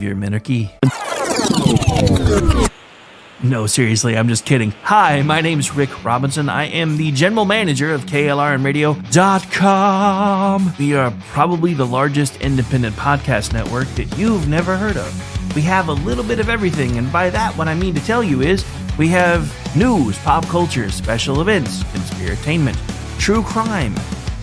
Your minarchy. No, seriously, I'm just kidding. Hi, my name's Rick Robinson. I am the general manager of KLRNradio.com. We are probably the largest independent podcast network that you've never heard of. We have a little bit of everything, and by that, what I mean to tell you is we have news, pop culture, special events, conspiratainment, true crime,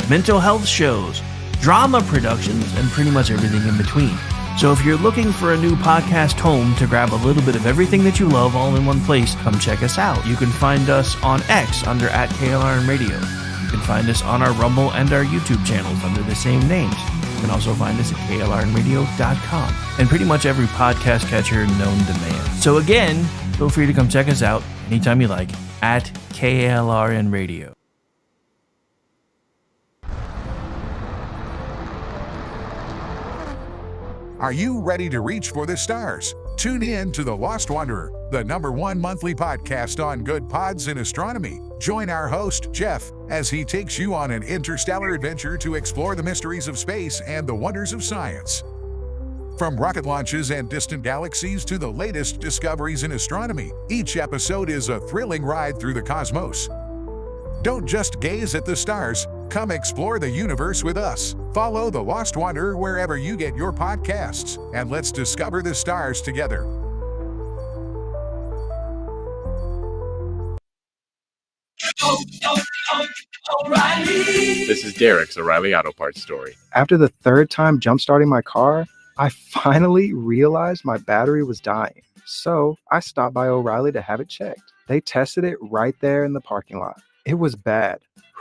mental health shows, drama productions, and pretty much everything in between. So if you're looking for a new podcast home to grab a little bit of everything that you love all in one place, come check us out. You can find us on X under @KLRNradio. You can find us on our Rumble and our YouTube channels under the same names. You can also find us at KLRNradio.com and pretty much every podcast catcher known to man. So again, feel free to come check us out anytime you like at KLRNradio. Are you ready to reach for the stars? Tune in to The Lost Wanderer, the #1 monthly podcast on good pods in astronomy. Join our host, Jeff, as he takes you on an interstellar adventure to explore the mysteries of space and the wonders of science. From rocket launches and distant galaxies to the latest discoveries in astronomy, each episode is a thrilling ride through the cosmos. Don't just gaze at the stars. Come explore the universe with us. Follow The Lost Wanderer wherever you get your podcasts, and let's discover the stars together. This is Derek's O'Reilly Auto Parts story. After the third time jump-starting my car, I finally realized my battery was dying. So I stopped by O'Reilly to have it checked. They tested it right there in the parking lot. It was bad,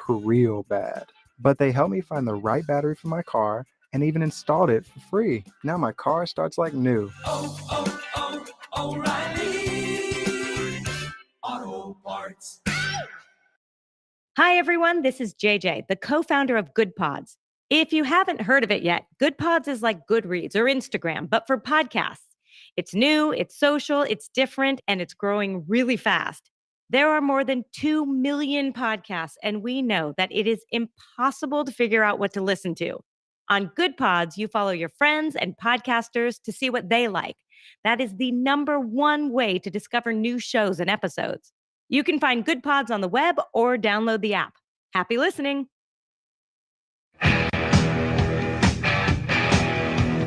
real bad. But they helped me find the right battery for my car and even installed it for free. Now my car starts like new. O'Reilly Auto Parts. Hi, everyone. This is JJ, the co-founder of Good Pods. If you haven't heard of it yet, Good Pods is like Goodreads or Instagram, but for podcasts. It's new, it's social, it's different, and it's growing really fast. There are more than 2 million podcasts, and we know that it is impossible to figure out what to listen to. On Good Pods, you follow your friends and podcasters to see what they like. That is the #1 way to discover new shows and episodes. You can find Good Pods on the web or download the app. Happy listening.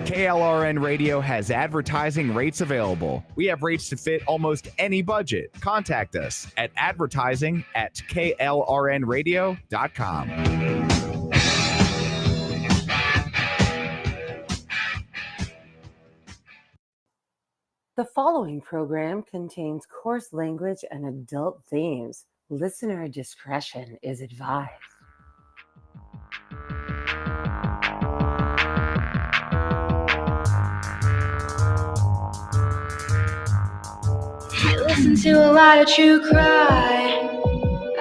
KLRN Radio has advertising rates available. We have rates to fit almost any budget. Contact us at advertising@klrnradio.com. The following program contains coarse language and adult themes. Listener discretion is advised. I listen to a lot of true crime.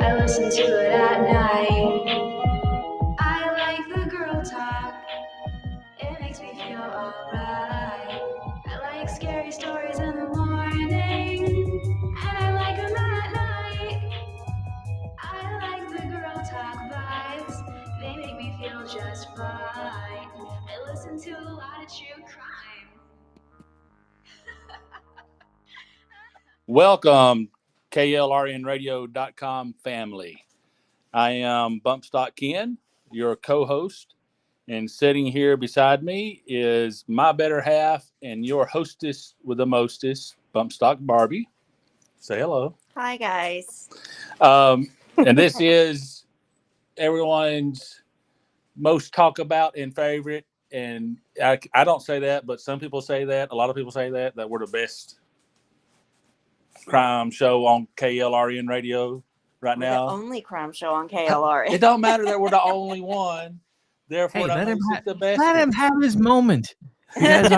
I listen to it at night. I like the girl talk. It makes me feel alright. I like scary stories in the morning, and I like them at night. I like the girl talk vibes. They make me feel just fine. I listen to a lot of true crime. Welcome, KLRNradio.com family. I am Bumpstock Ken, your co-host, and sitting here beside me is my better half and your hostess with the mostest, Bumpstock Barbie. Say hello. Hi, guys. And this is everyone's most talk about and favorite, and I don't say that, but some people say that. A lot of people say that we're the best crime show on KLRN radio right now. The only crime show on KLRN. It don't matter that we're the only one. Therefore, Hey, that makes it the best. Let him have his moment. You guys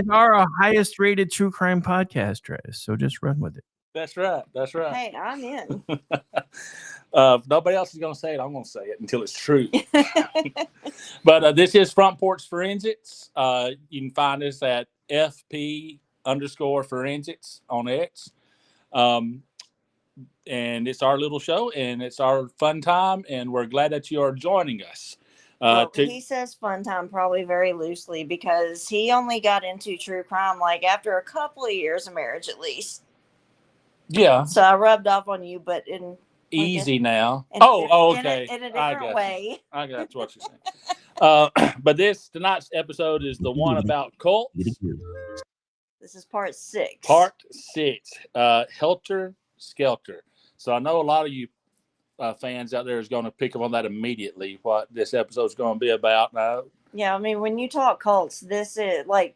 are our highest rated true crime podcast, Travis, so just run with it. That's right. Hey, I'm in. If nobody else is going to say it, I'm going to say it until it's true. But this is Front Porch Forensics. You can find us at FP_forensics on X. And it's our little show, and it's our fun time, and we're glad that you are joining us. Well, he says fun time probably very loosely because he only got into true crime like after a couple of years of marriage at least. Yeah. So I rubbed off on you, but in easy now. in Okay. in a different way. I got what you're saying. But tonight's episode is the one about cults. This is part 6. Part 6. Helter, Skelter. So I know a lot of you fans out there is going to pick up on that immediately. What this episode is going to be about. Yeah, I mean, when you talk cults, this is like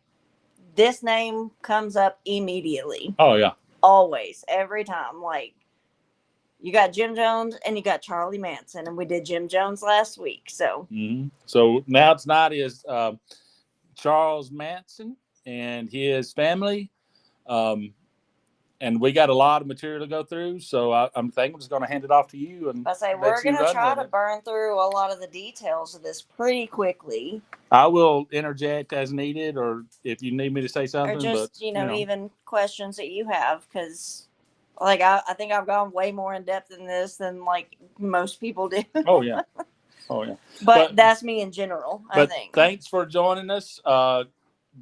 this name comes up immediately. Oh yeah, always, every time. Like you got Jim Jones and you got Charlie Manson, and we did Jim Jones last week. So, so now tonight is Charles Manson and his family. And we got a lot of material to go through, so I'm thinking I'm just going to hand it off to you. And I say we're going to try to burn through a lot of the details of this pretty quickly. I will interject as needed, or if you need me to say something. Or just, even questions that you have, because, like, I think I've gone way more in depth in this than, like, most people do. Oh, yeah. Oh, yeah. But that's me in general, I think. Thanks for joining us.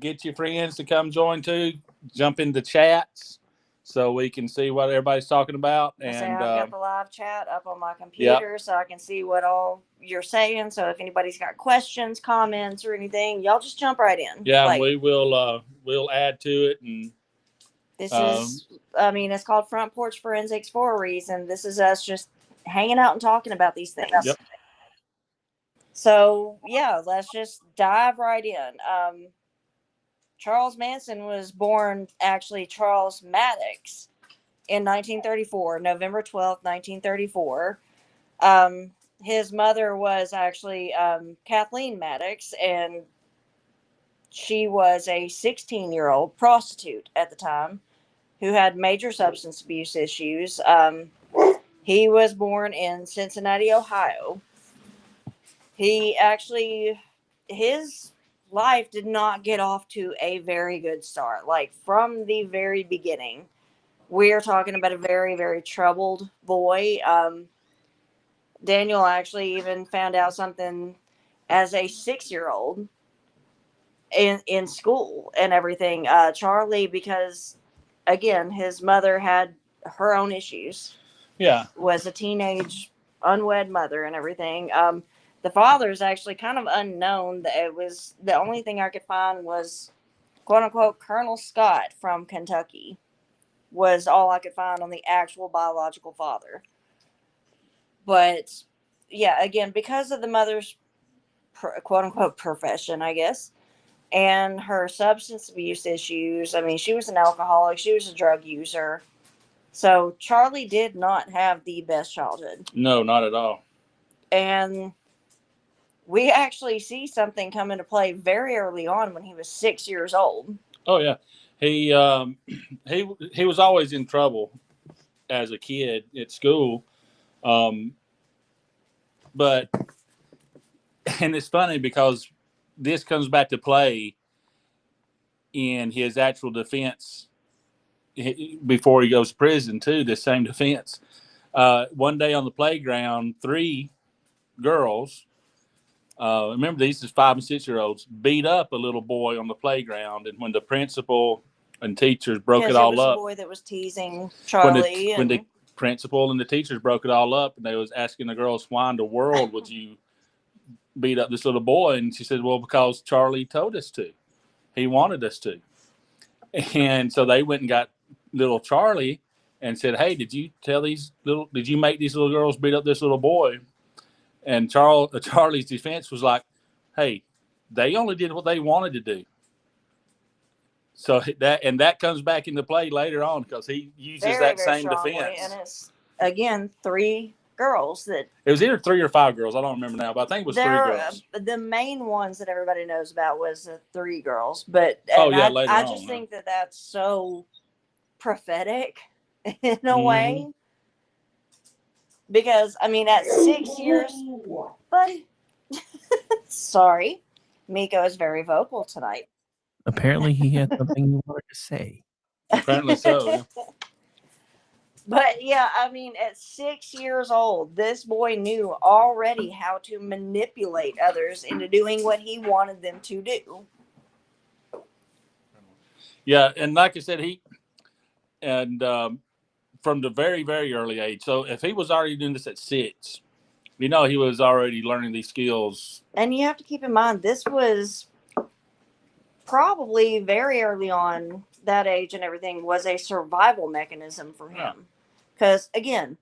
Get your friends to come join, too. Jump into chats. So we can see what everybody's talking about. And I've got the live chat up on my computer, so I can see what all you're saying. So if anybody's got questions, comments, or anything, y'all just jump right in. Yeah, and we will we'll add to it. And this is, it's called Front Porch Forensics for a reason. This is us just hanging out and talking about these things. Yep. So yeah, let's just dive right in. Charles Manson was born, actually, Charles Maddox in 1934, November 12th, 1934. His mother was actually Kathleen Maddox, and she was a 16-year-old prostitute at the time who had major substance abuse issues. He was born in Cincinnati, Ohio. His life did not get off to a very good start. Like, from the very beginning, we're talking about a very, very troubled boy. Daniel actually even found out something as a 6-year-old in school and everything. Charlie, because, again, his mother had her own issues. Yeah. Was a teenage, unwed mother and everything. The father is actually kind of unknown. It was the only thing I could find was, quote unquote, Colonel Scott from Kentucky was all I could find on the actual biological father. But yeah, again, because of the mother's quote unquote profession, I guess, and her substance abuse issues. I mean, she was an alcoholic. She was a drug user. So Charlie did not have the best childhood. No, not at all. And we actually see something come into play very early on when he was 6 years old. Oh yeah, he was always in trouble as a kid at school, but and it's funny because this comes back to play in his actual defense before he goes to prison too. The same defense. One day on the playground, 3 girls. Remember, these is 5 and 6-year-olds beat up a little boy on the playground, and when the principal and teachers broke it all up, a boy that was teasing Charlie. When the principal and the teachers broke it all up, and they was asking the girls, "Why in the world would you beat up this little boy?" And she said, "Well, because Charlie told us to. He wanted us to." And so they went and got little Charlie and said, "Hey, did you make these little girls beat up this little boy?" And Charlie's defense was like, "Hey, they only did what they wanted to do." So that comes back into play later on because he uses that same defense. And it's, again, 3 girls that... It was either 3 or 5 girls. I don't remember now, but I think it was 3 girls. The main ones that everybody knows about was the 3 girls. But I just think that that's so prophetic in a way. Because, I mean, at 6 years, buddy, sorry, Miko is very vocal tonight. Apparently he had something he wanted to say. Apparently so. Yeah. But yeah, I mean, at 6 years old, this boy knew already how to manipulate others into doing what he wanted them to do. Yeah, and like I said, from the very, very early age. So if he was already doing this at 6, he was already learning these skills. And you have to keep in mind, this was probably very early on, that age and everything was a survival mechanism for him. Because, again,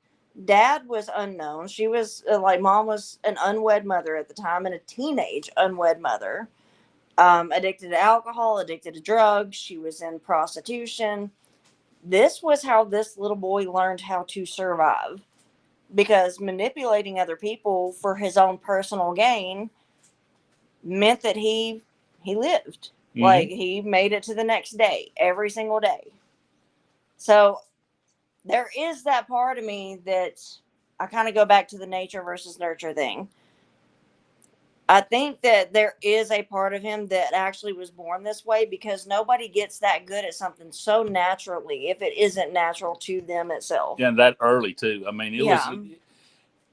dad was unknown. She was, mom was an unwed mother at the time and a teenage unwed mother. Addicted to alcohol, addicted to drugs. She was in prostitution. This was how this little boy learned how to survive. Because manipulating other people for his own personal gain meant that he lived. Mhm. Like, he made it to the next day, every single day. So there is that part of me that I kind of go back to the nature versus nurture thing. I think that there is a part of him that actually was born this way, because nobody gets that good at something so naturally if it isn't natural to them itself. Yeah, that early too. I mean, it was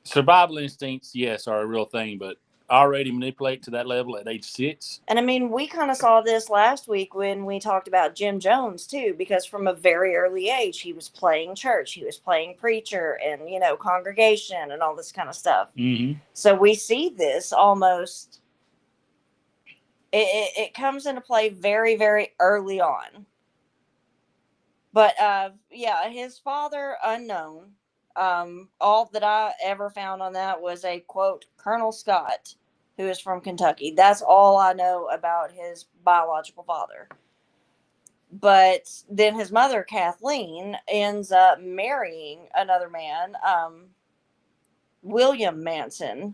survival instincts, yes, are a real thing, but already manipulate to that level at age 6. And I mean, we kind of saw this last week when we talked about Jim Jones too, because from a very early age, he was playing church, he was playing preacher and, congregation and all this kind of stuff. Mm-hmm. So we see this almost, it comes into play very, very early on. But yeah, his father, unknown. All that I ever found on that was a quote, Colonel Scott, who is from Kentucky. That's all I know about his biological father. But then his mother, Kathleen, ends up marrying another man, William Manson.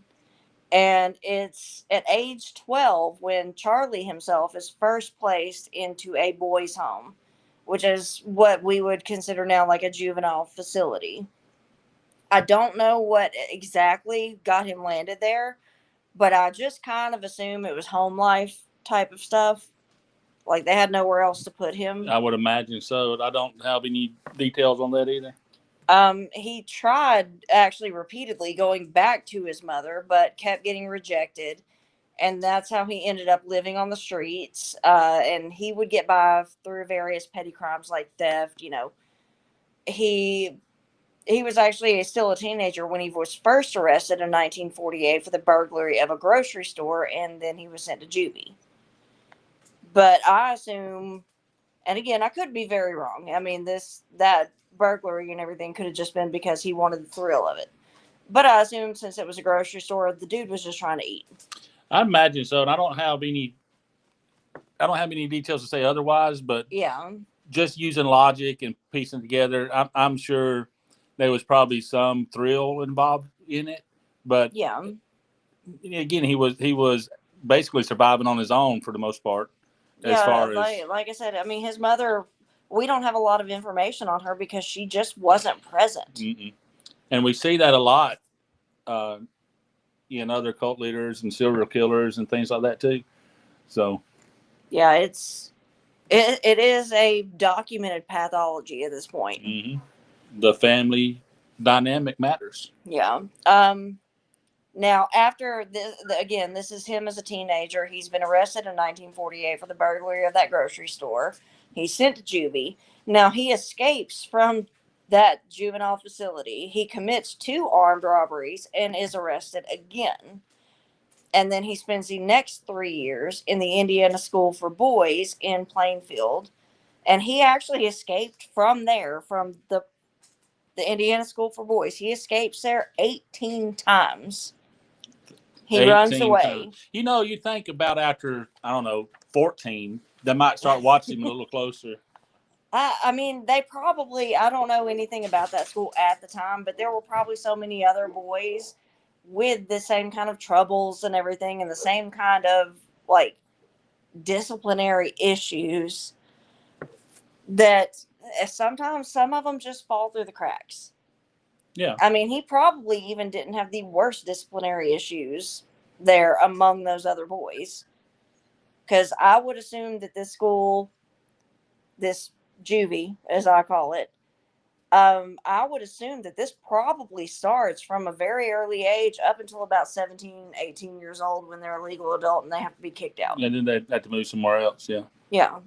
And it's at age 12 when Charlie himself is first placed into a boys' home, which is what we would consider now like a juvenile facility. I don't know what exactly got him landed there, but I just kind of assume it was home life type of stuff. Like, they had nowhere else to put him. I would imagine so. I don't have any details on that either. He tried actually repeatedly going back to his mother, but kept getting rejected. And that's how he ended up living on the streets. And he would get by through various petty crimes like theft. He was actually still a teenager when he was first arrested in 1948 for the burglary of a grocery store, and then he was sent to juvie. But I assume, and again, I could be very wrong. I mean, that burglary and everything could have just been because he wanted the thrill of it. But I assume since it was a grocery store, the dude was just trying to eat. I imagine so, and I don't have any details to say otherwise. But yeah, just using logic and piecing together, I'm sure there was probably some thrill involved in it. But yeah, again, he was basically surviving on his own for the most part. As far as like I said, I mean, his mother, we don't have a lot of information on her because she just wasn't present. And we see that a lot in other cult leaders and serial killers and things like that too. So yeah, it is a documented pathology at this point. The family dynamic matters. Yeah. Now, after this, again, this is him as a teenager. He's been arrested in 1948 for the burglary of that grocery store. He's sent to juvie. Now, he escapes from that juvenile facility. He commits 2 armed robberies and is arrested again. And then he spends the next 3 years in the Indiana School for Boys in Plainfield. And he actually escaped from there, from the Indiana School for Boys. He escapes there 18 times. He runs away. Times. You think about after, 14, they might start watching him a little closer. I mean, they probably, I don't know anything about that school at the time, but there were probably so many other boys with the same kind of troubles and everything, and the same kind of, like, disciplinary issues, that sometimes some of them just fall through the cracks. Yeah. I mean, he probably even didn't have the worst disciplinary issues there among those other boys. Because I would assume that this school, this juvie, as I call it, I would assume that this probably starts from a very early age up until about 17, 18 years old when they're a legal adult and they have to be kicked out. And then they have to move somewhere else. Yeah. Yeah.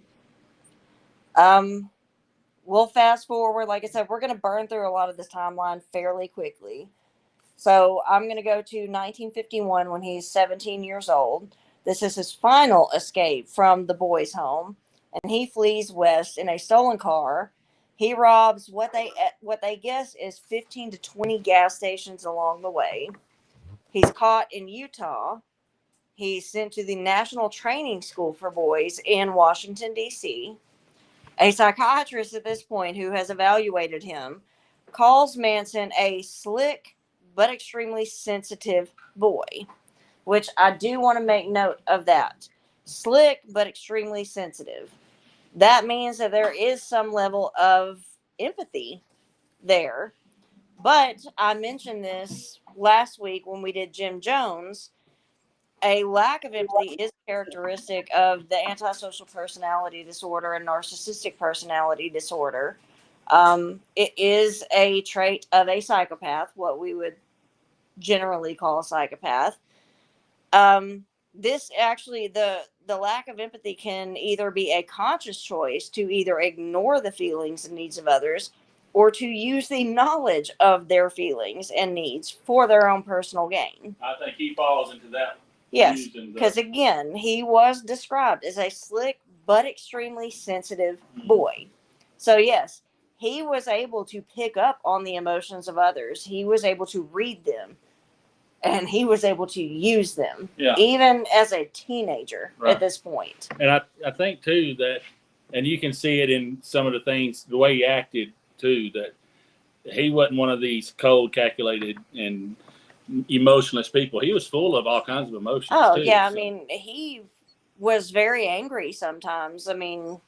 We'll fast forward. Like I said, we're going to burn through a lot of this timeline fairly quickly. So I'm going to go to 1951 when he's 17 years old. This is his final escape from the boys' home, and he flees west in a stolen car. He robs what they guess is 15 to 20 gas stations along the way. He's caught in Utah. He's sent to the National Training School for Boys in Washington, D.C. A psychiatrist at this point who has evaluated him calls Manson a slick but extremely sensitive boy, which I do want to make note of that. Slick but extremely sensitive. That means that there is some level of empathy there. But I mentioned this last week when we did Jim Jones. A lack of empathy is characteristic of the antisocial personality disorder and narcissistic personality disorder. It is a trait of a psychopath, what we would generally call a psychopath. This actually, the lack of empathy can either be a conscious choice to either ignore the feelings and needs of others or to use the knowledge of their feelings and needs for their own personal gain. I think he falls into that. Yes, because again, he was described as a slick but extremely sensitive boy. So yes, he was able to pick up on the emotions of others. He was able to read them, and he was able to use them, even as a teenager at this point. And I think, too, that, and you can see it in some of the things, the way he acted, too, that he wasn't one of these cold, calculated, and emotionless people. He was full of all kinds of emotions. Oh, too, yeah. So. I mean, he was very angry sometimes. I mean,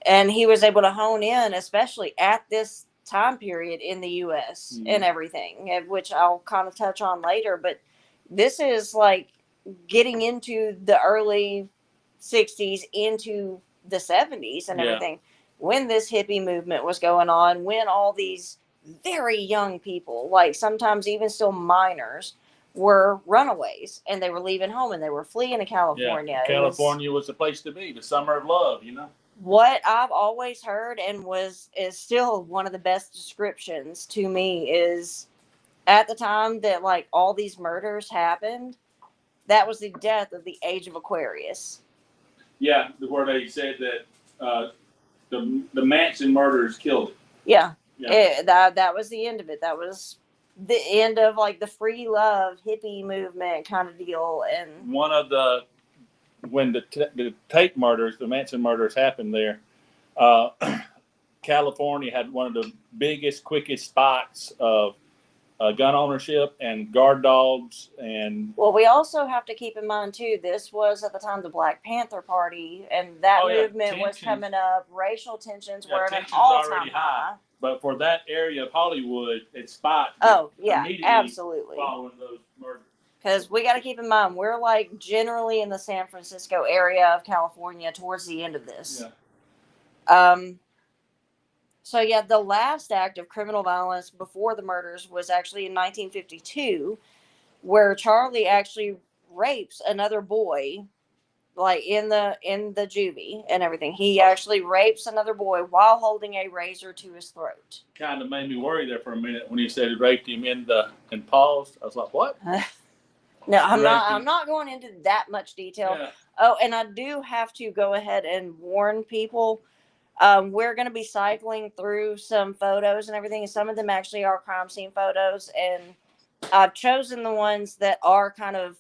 and he was able to hone in, especially at this time period in the U.S. And everything, which I'll kind of touch on later. But this is like getting into the early 60s into the 70s and everything. When this hippie movement was going on, when all these very young people, like sometimes even still minors, were runaways and they were leaving home and they were fleeing to California. Yeah, California was the place to be, the summer of love, you know. What I've always heard and is still one of the best descriptions to me is at the time that like all these murders happened, that was the death of the age of Aquarius. Yeah, where they said that the Manson murders killed it. Yeah. That was the end of it. That was the end of like the free love hippie movement kind of deal. And one of when the Tate murders, the Manson murders happened there, California had one of the biggest, quickest spots of gun ownership and guard dogs. And well, we also have to keep in mind too, this was at the time the Black Panther Party, and that movement was coming up. Racial tensions were at an all-time high. But for that area of Hollywood, it's spot. Oh yeah, absolutely. Following those murders. Because we got to keep in mind, we're like generally in the San Francisco area of California towards the end of this. Yeah. So yeah, the last act of criminal violence before the murders was actually in 1952, where Charlie actually rapes another boy, like in the juvie and everything. He actually rapes another boy while holding a razor to his throat. Kind of made me worry there for a minute when he said he raped him and paused. I was like, what? No, I'm not going into that much detail. Yeah. Oh, and I do have to go ahead and warn people. We're going to be cycling through some photos and everything, and some of them actually are crime scene photos, and I've chosen the ones that are kind of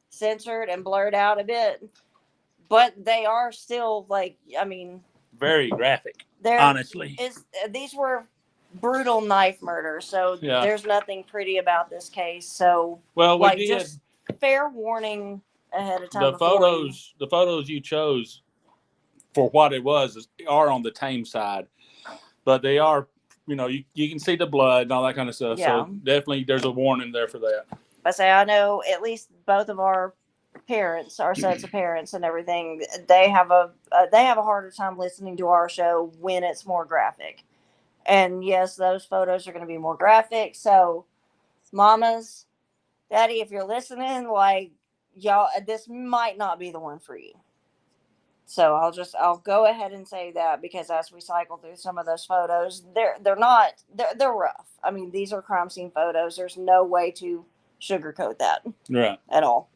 censored and blurred out a bit, but they are still like, I mean, very graphic. Honestly, these were brutal knife murders, so there's nothing pretty about this case. So, just fair warning ahead of time. The photos you chose for what it was are on the tame side, but they are, you can see the blood and all that kind of stuff. Yeah. So definitely there's a warning there for that. I know at least both of our parents, our sets of parents and everything, they have a harder time listening to our show when it's more graphic. And yes, those photos are going to be more graphic. So, mamas, daddy, if you're listening, like, y'all, this might not be the one for you. So I'll go ahead and say that, because as we cycle through some of those photos, they're rough. I mean, these are crime scene photos. There's no way to sugarcoat that Right. at all.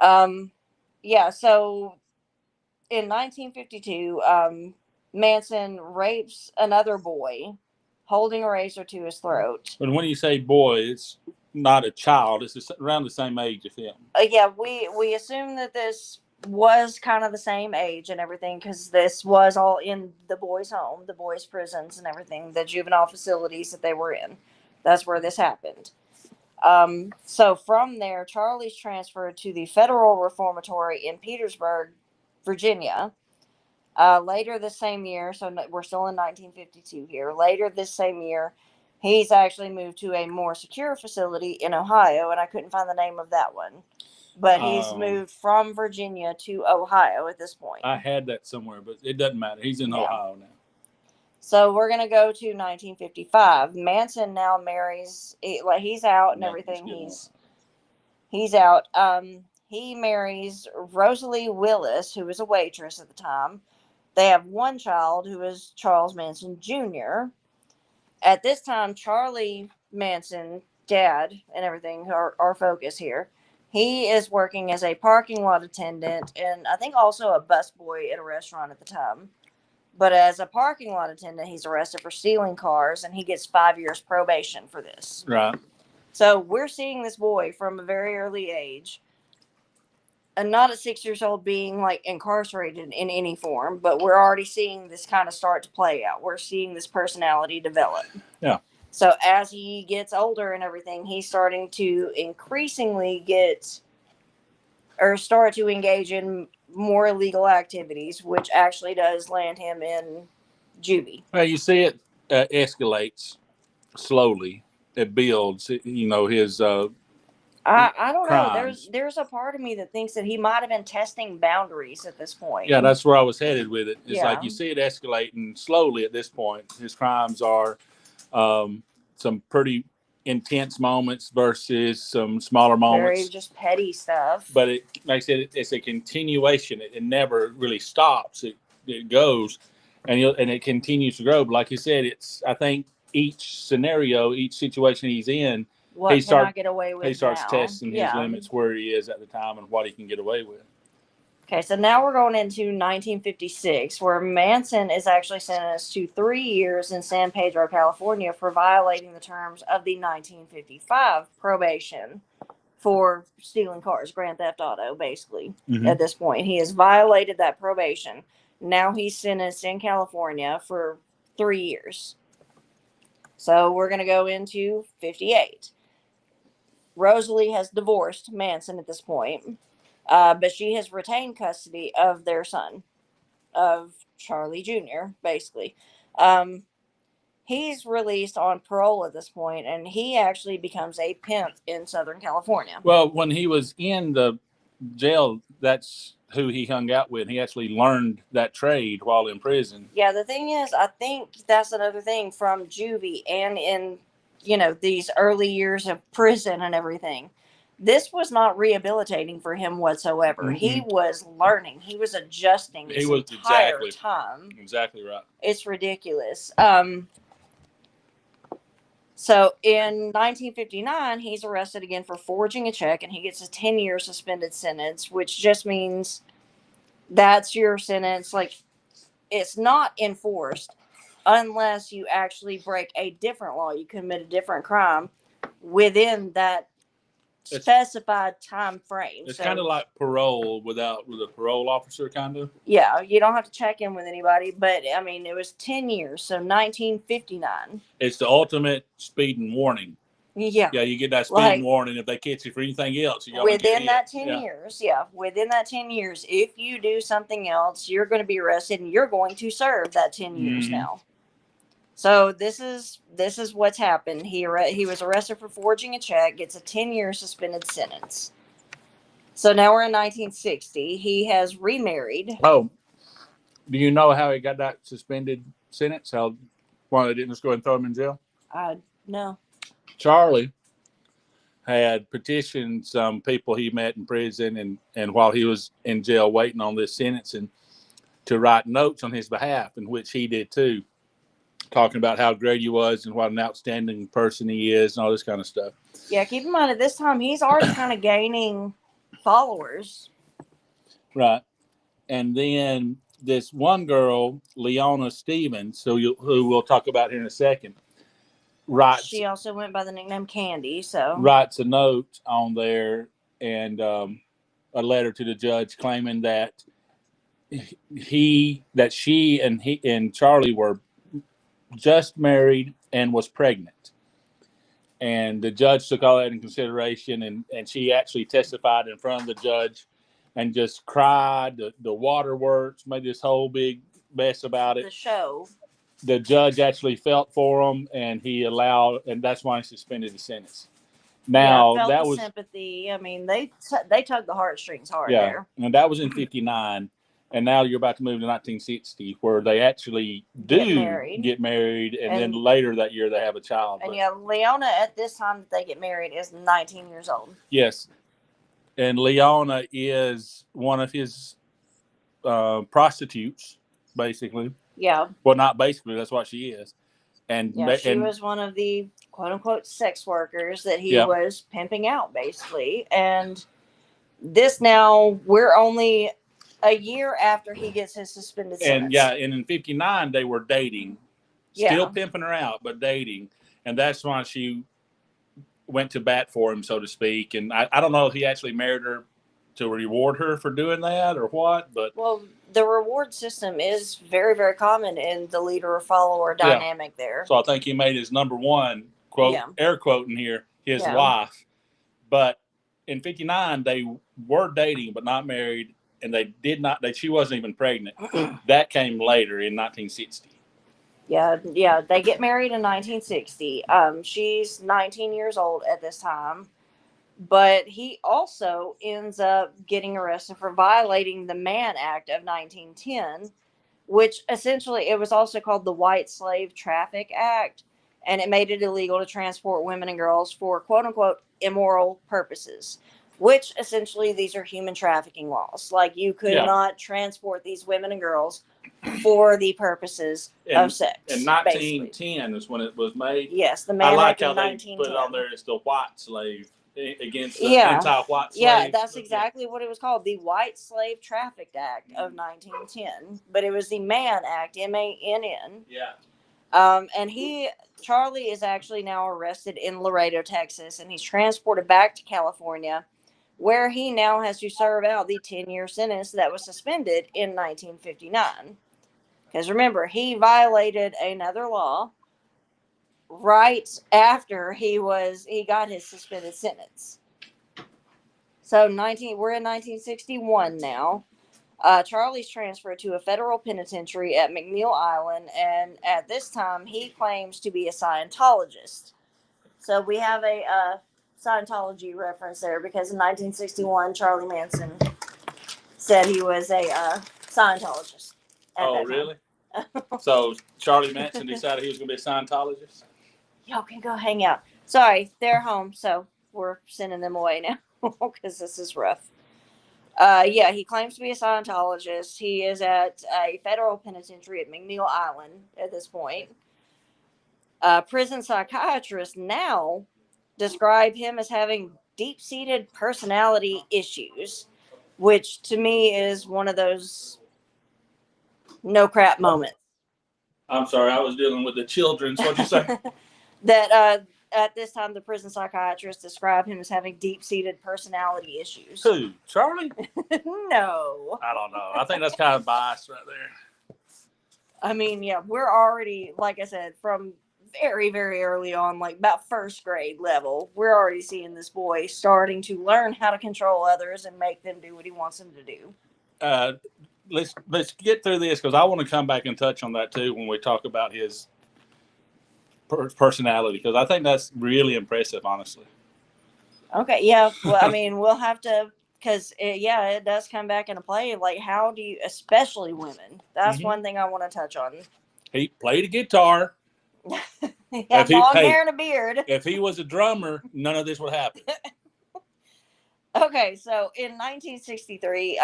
Yeah. So in 1952, Manson rapes another boy, holding a razor to his throat. But when you say boy, it's not a child. It's around the same age as him. Yeah, we assume that this was kind of the same age and everything, because this was all in the boys' home, the boys' prisons and everything, the juvenile facilities that they were in. That's where this happened. So from there, Charlie's transferred to the Federal Reformatory in Petersburg, Virginia. Later this same year, so we're still in 1952 here. Later this same year, he's actually moved to a more secure facility in Ohio, and I couldn't find the name of that one. But he's moved from Virginia to Ohio at this point. I had that somewhere, but it doesn't matter. He's in Ohio now. So we're going to go to 1955. Manson now marries, like, he's out and everything. He's out. He marries Rosalie Willis, who was a waitress at the time. They have one child, who is Charles Manson Jr. At this time, Charlie Manson, dad and everything, our focus here, he is working as a parking lot attendant and I think also a busboy at a restaurant at the time. But as a parking lot attendant, he's arrested for stealing cars, and he gets 5 years probation for this. Right. So we're seeing this boy from a very early age, and not at 6 years old being like incarcerated in any form, but we're already seeing this kind of start to play out. We're seeing this personality develop. Yeah. So as he gets older and everything, he's starting to increasingly start to engage in more illegal activities, which actually does land him in juvie. Well, you see it escalates slowly. It builds. His. I don't know. Crimes. There's a part of me that thinks that he might have been testing boundaries at this point. Yeah, that's where I was headed with it. It's Yeah. like you see it escalating slowly at this point. His crimes are some pretty intense moments versus some smaller moments. Very just petty stuff. But like I said, it's a continuation. It never really stops. It goes, and it continues to grow. But like you said, I think each scenario, each situation he's in, What can I get away with? he starts now? testing his limits, where he is at the time and what he can get away with. Okay, so now we're going into 1956, where Manson is actually sentenced to 3 years in San Pedro, California, for violating the terms of the 1955 probation for stealing cars, Grand Theft Auto, basically. Mm-hmm. At this point, he has violated that probation. Now he's sentenced in California for 3 years. So we're going to go into 58. Rosalie has divorced Manson at this point. But she has retained custody of their son, of Charlie Jr., basically. He's released on parole at this point, and he actually becomes a pimp in Southern California. Well, when he was in the jail, that's who he hung out with. He actually learned that trade while in prison. Yeah, the thing is, I think that's another thing from juvie and in, these early years of prison and everything. This was not rehabilitating for him whatsoever. Mm-hmm. He was learning. He was adjusting this entire time. Exactly right. It's ridiculous. So in 1959, he's arrested again for forging a check, and he gets a 10-year suspended sentence, which just means that's your sentence. Like, it's not enforced unless you actually break a different law. You commit a different crime within that specified time frame. It's kind of like parole with a parole officer, kind of. Yeah, you don't have to check in with anybody, but I mean, it was 10 years, so 1959. It's the ultimate speeding warning. Yeah. Yeah, you get that speeding warning if they catch you for anything else. Within that 10 years, within that 10 years, if you do something else, you're going to be arrested and you're going to serve that 10 years now. So this is what's happened. He was arrested for forging a check, gets a 10-year suspended sentence. So now we're in 1960. He has remarried. Oh, do you know how he got that suspended sentence? Why they didn't just go ahead and throw him in jail? No. Charlie had petitioned some people he met in prison and while he was in jail waiting on this sentencing to write notes on his behalf, in which he did too, talking about how great he was and what an outstanding person he is and all this kind of stuff. Yeah, keep in mind at this time he's already kind of gaining followers. Right. And then this one girl, Leona Stevens, who we'll talk about here in a second, She also went by the nickname Candy. So writes a note on there and a letter to the judge claiming that she and Charlie were just married and was pregnant. And the judge took all that in consideration, and she actually testified in front of the judge and just cried. The waterworks, made this whole big mess about it. The show. The judge actually felt for him, and and that's why he suspended the sentence. Now, felt that the was sympathy. I mean, they tugged the heartstrings hard there. And that was in 1959. And now you're about to move to 1960, where they actually get married, and then later that year they have a child. And Leona at this time that they get married is 19 years old. Yes, and Leona is one of his prostitutes, basically. Yeah. Well, not basically, that's what she is. And she was one of the quote unquote sex workers that he was pimping out, basically. And this now we're only a year after he gets his suspended sentence. And in 1959 they were dating, still pimping her out, but dating, and that's why she went to bat for him, so to speak. And I don't know if he actually married her to reward her for doing that or what, but the reward system is very, very common in the leader or follower dynamic there. So I think he made his number one quote, air quoting here, his wife. But in 1959 they were dating but not married. And she wasn't even pregnant. That came later in 1960. Yeah, they get married in 1960. She's 19 years old at this time. But he also ends up getting arrested for violating the Mann Act of 1910, which essentially it was also called the White Slave Traffic Act. And it made it illegal to transport women and girls for quote unquote immoral purposes. Which essentially these are human trafficking laws. Like you could not transport these women and girls for the purposes of sex. In 1910 is when it was made. Yes, the Mann Act of 1910. I like how they put it on there as the white slave against the anti-white slave. Yeah, that's exactly what it was called. The White Slave Traffic Act of 1910. But it was the Mann Act, M-A-N-N. Yeah. And Charlie is actually now arrested in Laredo, Texas, and he's transported back to California, where he now has to serve out the 10-year sentence that was suspended in 1959. Because remember, he violated another law right after he got his suspended sentence. So we're in 1961 now. Charlie's transferred to a federal penitentiary at McNeil Island, and at this time he claims to be a Scientologist. So we have a Scientology reference there, because in 1961 Charlie Manson said he was a Scientologist. Oh, really? So Charlie Manson decided he was going to be a Scientologist? Y'all can go hang out. Sorry, they're home, so we're sending them away now because this is rough. He claims to be a Scientologist. He is at a federal penitentiary at McNeil Island at this point. Prison psychiatrists now describe him as having deep-seated personality issues, which to me is one of those no crap moments. I'm sorry, I was dealing with the children. What'd you say? That at this time, the prison psychiatrists describe him as having deep-seated personality issues. Who? Charlie? No. I don't know. I think that's kind of biased right there. I mean, we're already, like I said, from very, very early on, like about first grade level, we're already seeing this boy starting to learn how to control others and make them do what he wants them to do. Let's get through this, because I want to come back and touch on that too when we talk about his personality, because I think that's really impressive, honestly. Okay, yeah. Well, I mean, we'll have to, because it does come back into play. Like, how do you, especially women? That's one thing I want to touch on. He played a guitar. He had long hair and a beard. If he was a drummer, none of this would happen. Okay, so in 1963,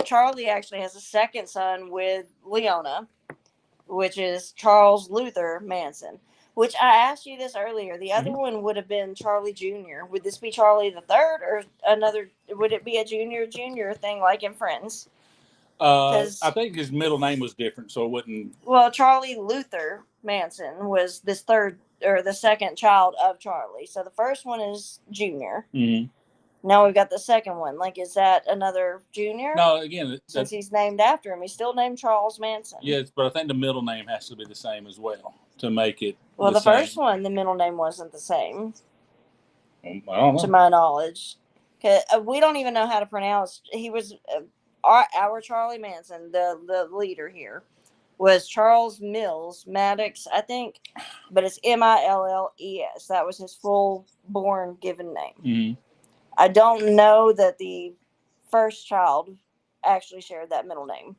Charlie actually has a second son with Leona, which is Charles Luther Manson. Which I asked you this earlier. The other one would have been Charlie Jr. Would this be Charlie the Third, or another? Would it be a junior thing like in Friends? I think his middle name was different, so it wouldn't. Well, Charlie Luther Manson was this third or the second child of Charlie. So the first one is Junior. Mm-hmm. Now we've got the second one. Like, is that another Junior? No, again, since he's named after him, he's still named Charles Manson. Yes, but I think the middle name has to be the same as well to make it. Well, the first one, the middle name wasn't the same. I don't know. To my knowledge, we don't even know how to pronounce. He was our Charlie Manson, the leader here, was Charles Mills Maddox, I think, but it's Milles. That was his full born given name. Mm-hmm. I don't know that the first child actually shared that middle name.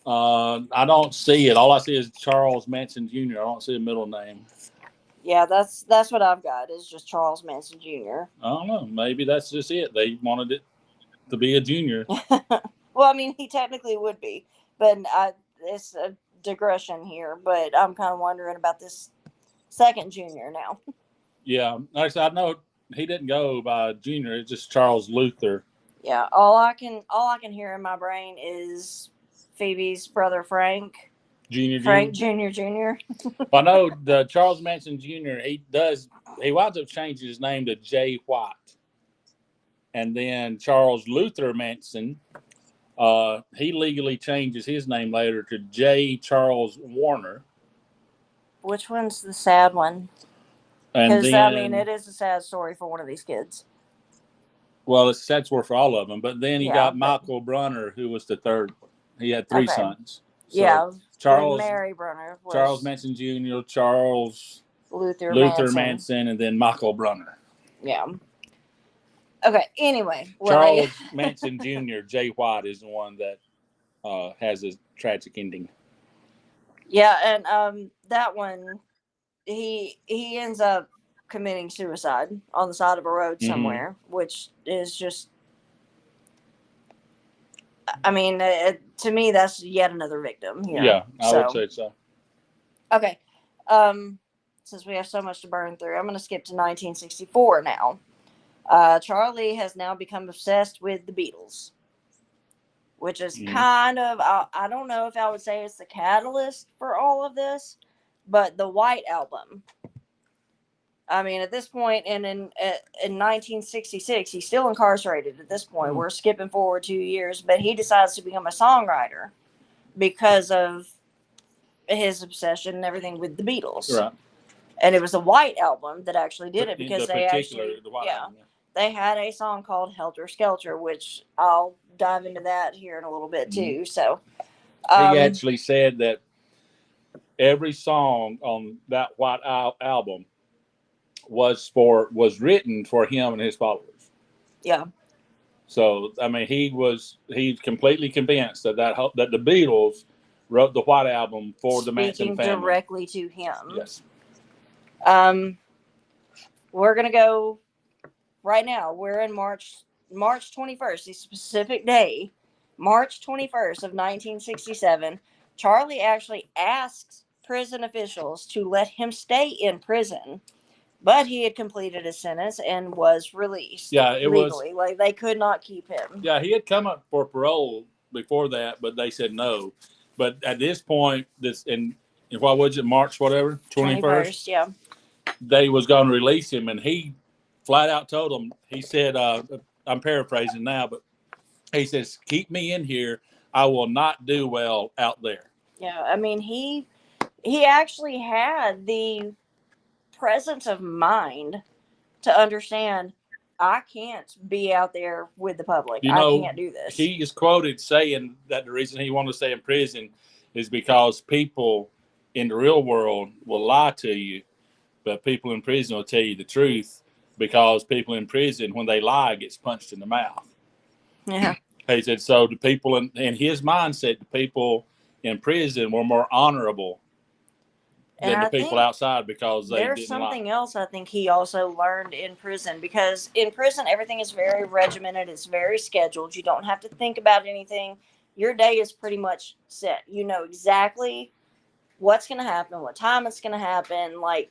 I don't see it. All I see is Charles Manson Jr. I don't see a middle name. Yeah, that's what I've got is just Charles Manson Jr. I don't know. Maybe that's just it. They wanted it to be a junior. Well, I mean, he technically would be, but it's a digression here. But I'm kind of wondering about this second junior now. Yeah, like I said, I know he didn't go by junior. It's just Charles Luther. Yeah, all I can hear in my brain is Phoebe's brother Frank. Frank Jr. I know the Charles Manson Jr. He winds up changing his name to Jay White, and then Charles Luther Manson, he legally changes his name later to J. Charles Warner. Which one's the sad one? Because I mean, it is a sad story for one of these kids. Well, it's a sad story for all of them. But then he got Michael Brunner, who was the third. He had three sons. So Charles Mary Brunner, Charles Manson Jr., Charles Luther Manson, and then Michael Brunner. Yeah. Okay. Anyway, Charles Manson Jr. Jay White is the one that has a tragic ending. Yeah, and that one, he ends up committing suicide on the side of a road somewhere, which is just. I mean, to me, that's yet another victim. Yeah, I would say so. Okay. Since we have so much to burn through, I'm going to skip to 1964 now. Charlie has now become obsessed with the Beatles, which is kind of, I don't know if I would say it's the catalyst for all of this, but the White Album. I mean, at this point, in 1966, he's still incarcerated at this point. We're skipping forward 2 years, but he decides to become a songwriter because of his obsession and everything with the Beatles. Right. And it was the White Album that actually did it because they actually, album, they had a song called Helter Skelter, which I'll dive into that here in a little bit too. So he actually said that every song on that White Album was written for him and his followers. Yeah. So I mean, he's completely convinced that the Beatles wrote the White Album for the Manson family. Directly to him. Yes. We're gonna go right now. We're in March 21st, the specific day, March 21st of 1967. Charlie actually asks prison officials to let him stay in prison. But he had completed his sentence and was released. Yeah, it legally. Like they could not keep him. Yeah, he had come up for parole before that, but they said no. But at this point, what was it, March whatever, 21st? Yeah. They was going to release him, and he flat out told them. He said, "I'm paraphrasing now, but he says, keep me in here. I will not do well out there." Yeah, I mean he actually had the presence of mind to understand I can't be out there with the public. I can't do this. He is quoted saying that the reason he wanted to stay in prison is because people in the real world will lie to you, but people in prison will tell you the truth because people in prison, when they lie, gets punched in the mouth. Yeah. He said, so the people in his mindset, the people in prison were more honorable And than the I people think outside because they there's didn't like. something else I think he also learned in prison, because in prison everything is very regimented, it's very scheduled. You don't have to think about anything. Your day is pretty much set. You know exactly what's going to happen, what time it's going to happen, like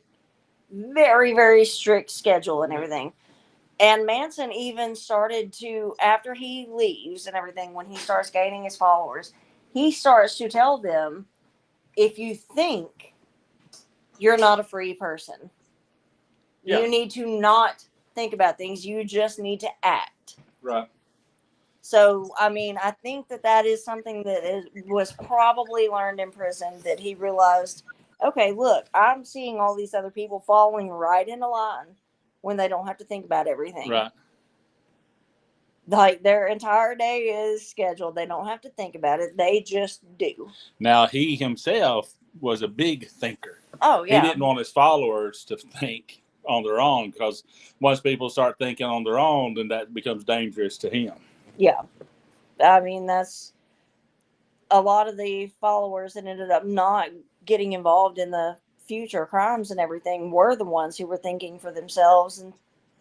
very, very strict schedule and everything. And Manson even started to, after he leaves and everything, when he starts gaining his followers, he starts to tell them, if you think you're not a free person, Yeah. you need to not think about things. You just need to act. Right. So, I mean, I think that is something that was probably learned in prison, that he realized, okay, look, I'm seeing all these other people falling right into line when they don't have to think about everything. Right. Like, their entire day is scheduled. They don't have to think about it. They just do. Now, he himself was a big thinker. Oh, yeah. He didn't want his followers to think on their own, because once people start thinking on their own, then that becomes dangerous to him. Yeah. I mean, that's a lot of the followers that ended up not getting involved in the future crimes and everything were the ones who were thinking for themselves and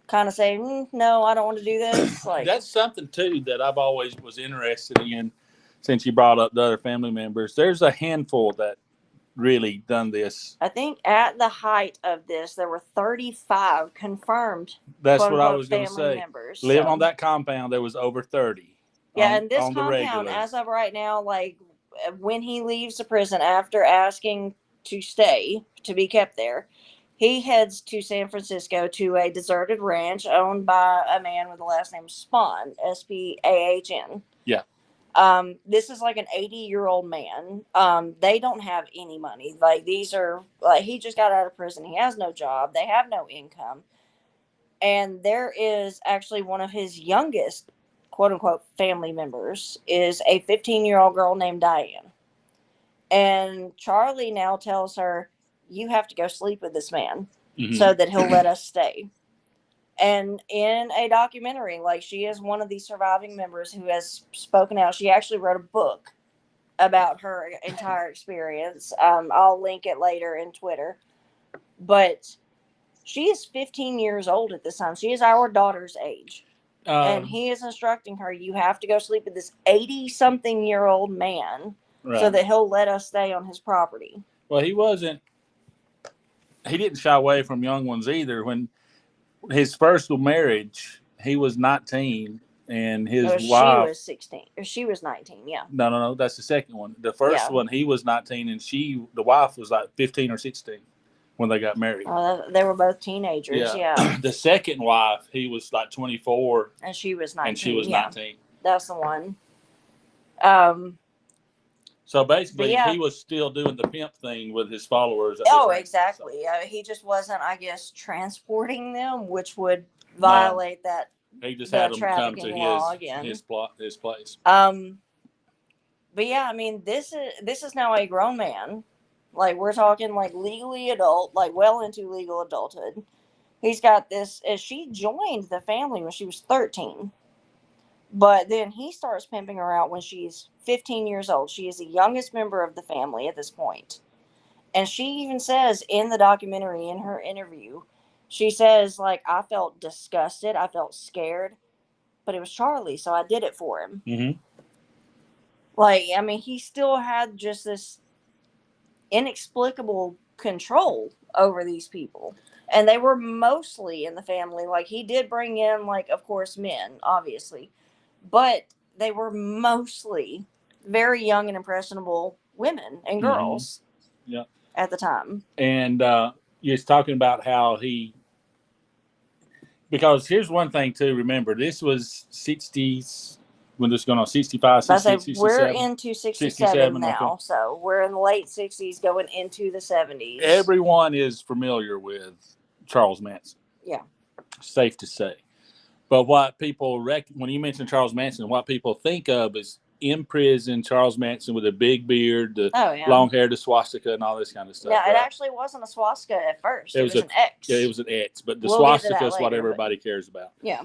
kind of saying, no, I don't want to do this. Like, that's something too that I've always was interested in. Since you brought up the other family members, there's a handful that really done this. I think at the height of this, there were 35 confirmed. That's what I was going to say. Members, Living on that compound, there was over 30. Yeah, and this compound, as of right now, like when he leaves the prison after asking to stay, to be kept there, he heads to San Francisco to a deserted ranch owned by a man with the last name Spahn, Spahn. Yeah. This is like an 80-year-old man. They don't have any money. Like, these are, like, he just got out of prison. He has no job. They have no income. And there is actually one of his youngest, quote unquote, family members is a 15-year-old girl named Diane. And Charlie now tells her, you have to go sleep with this man so that he'll let us stay. And in a documentary, like, she is one of the surviving members who has spoken out. She actually wrote a book about her entire experience. I'll link it later in Twitter. But she is 15 years old at this time. She is our daughter's age. And he is instructing her, you have to go sleep with this 80-something-year-old man so that he'll let us stay on his property. Well, he didn't shy away from young ones either. When his first marriage, he was 19, and his wife... She was 16. She was 19, yeah. No, that's the second one. The first one, he was 19, and the wife was like 15 or 16 when they got married. They were both teenagers, yeah. The second wife, he was like 24. And she was 19. And she was 19. That's the one. So basically, he was still doing the pimp thing with his followers. Exactly. So. He just wasn't, I guess, transporting them, which would violate that. He just had them come to his place. But yeah, I mean, this is now a grown man. Like, we're talking like legally adult, like well into legal adulthood. He's got this. She joined the family when she was 13. But then he starts pimping her out when she's 15 years old. She is the youngest member of the family at this point. And she even says in the documentary, in her interview, she says, like, I felt disgusted. I felt scared. But it was Charlie, so I did it for him. Mm-hmm. Like, I mean, he still had just this inexplicable control over these people. And they were mostly in the family. Like, he did bring in, like, of course, men, obviously. But they were mostly very young and impressionable women and girls at the time. And you're talking about how because here's one thing to remember. This was 60s, when this is going on 65, 60, we're into 67 now. Okay. So we're in the late 60s going into the 70s. Everyone is familiar with Charles Manson. Yeah. Safe to say. But what people when you mention Charles Manson, what people think of is in prison Charles Manson with a big beard, the long hair, the swastika, and all this kind of stuff. Yeah, it actually wasn't a swastika at first. It was an X. Yeah, it was an X. But the swastika is what everybody cares about. Yeah.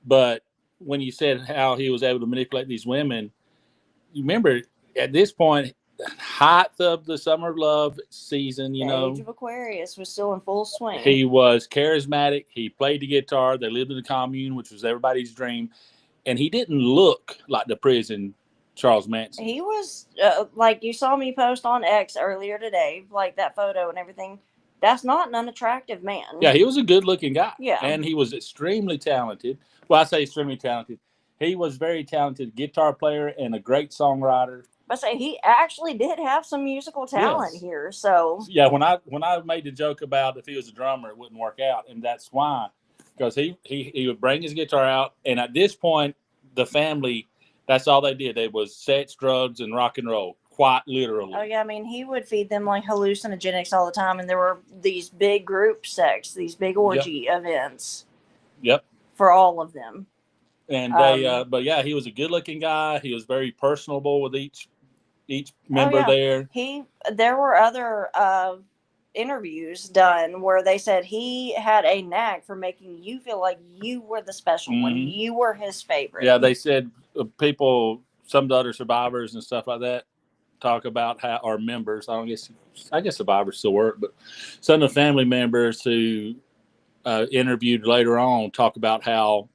But when you said how he was able to manipulate these women, you remember at this point height of the summer of love season, you The know. age of Aquarius was still in full swing. He was charismatic. He played the guitar. They lived in a commune, which was everybody's dream. And he didn't look like the prison Charles Manson. He was like, you saw me post on X earlier today, like that photo and everything. That's not an unattractive man. Yeah, he was a good-looking guy. Yeah. And he was extremely talented. Well, I say extremely talented. He was very talented guitar player and a great songwriter. I say he actually did have some musical talent here. So yeah, when I made the joke about if he was a drummer, it wouldn't work out, and that's why, because he would bring his guitar out, and at this point, the family, that's all they did. It was sex, drugs, and rock and roll, quite literally. Oh yeah, I mean, he would feed them like hallucinogenics all the time, and there were these big group sex, these big orgy events. Yep. For all of them. And they, but yeah, he was a good-looking guy. He was very personable with each member there. There were other interviews done where they said he had a knack for making you feel like you were the special one. You were his favorite. Yeah, they said people, some of the other survivors and stuff like that, talk about how, or members, I guess survivors still work, but some of the family members who interviewed later on talk about how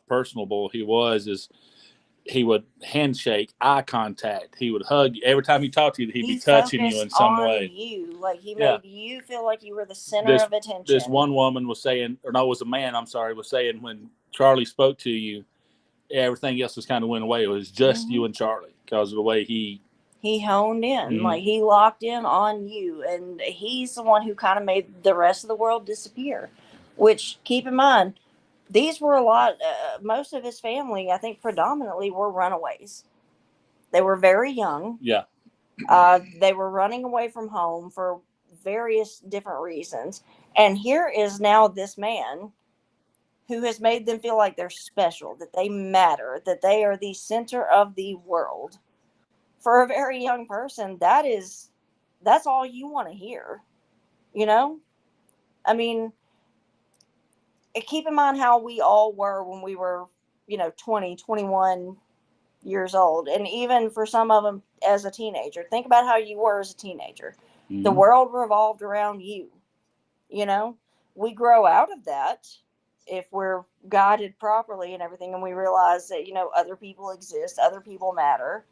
personable he was. Is he would handshake, eye contact, he would hug you. Every time he talked to you, he'd be touching you in some way. Like he made you feel like you were the center of attention. This one woman was saying, or no, it was a man, I'm sorry, was saying when Charlie spoke to you, everything else was kind of went away. It was just you and Charlie because of the way he honed in, like he locked in on you, and he's the one who kind of made the rest of the world disappear. Which, keep in mind, these were most of his family, I think predominantly, were runaways. They were very young. Yeah. They were running away from home for various different reasons. And here is now this man who has made them feel like they're special, that they matter, that they are the center of the world. For a very young person, that's all you want to hear. You know? I mean, keep in mind how we all were when we were, 20, 21 years old. And even for some of them as a teenager, think about how you were as a teenager. The world revolved around you. We grow out of that if we're guided properly and everything. And we realize that, other people exist, other people matter.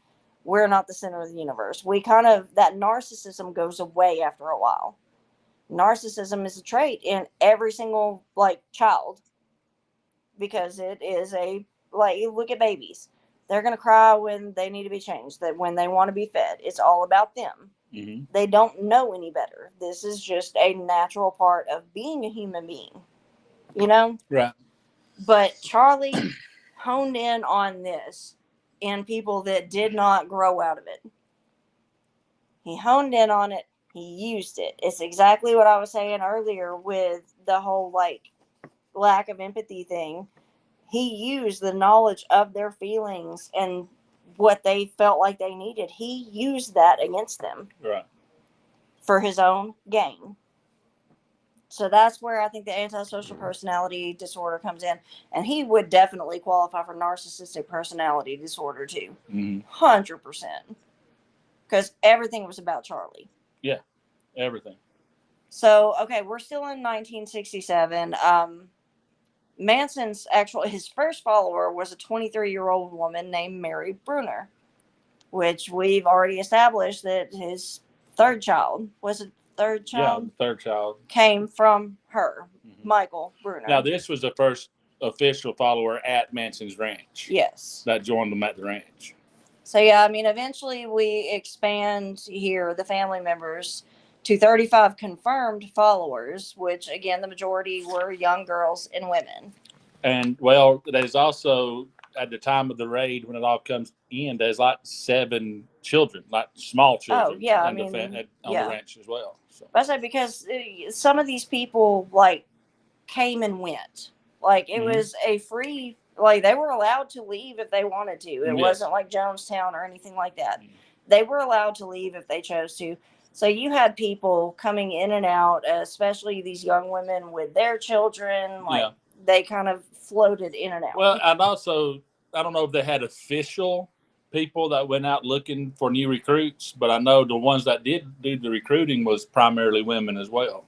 We're not the center of the universe. That narcissism goes away after a while. Narcissism is a trait in every single child, because it is look at babies. They're going to cry when they need to be changed, that when they want to be fed. It's all about them. They don't know any better. This is just a natural part of being a human being, Right. But Charlie honed in on this in people that did not grow out of it. He honed in on it. He used it. It's exactly what I was saying earlier with the whole lack of empathy thing. He used the knowledge of their feelings and what they felt like they needed. He used that against them. Right. For his own gain. So that's where I think the antisocial personality disorder comes in. And he would definitely qualify for narcissistic personality disorder too. 100%. Because everything was about Charlie. Yeah, everything. So, okay, we're still in 1967. Manson's his first follower was a 23-year-old woman named Mary Bruner, which we've already established that his third child, was it third child? Yeah, the third child. Came from her, Michael Bruner. Now, this was the first official follower at Manson's ranch. Yes. That joined them at the ranch. So, yeah, I mean, eventually we expand here, the family members, to 35 confirmed followers, which, again, the majority were young girls and women. And, well, there's also, at the time of the raid, when it all comes in, there's 7 children, small children. Oh, yeah, on the ranch as well. So. I say because some of these people, came and went. It was a free... they were allowed to leave if they wanted to. It wasn't like Joenstown or anything like that. They were allowed to leave if they chose to. So you had people coming in and out, especially these young women with their children. They kind of floated in and out. Well, and also, I don't know if they had official people that went out looking for new recruits, but I know the ones that did do the recruiting was primarily women as well.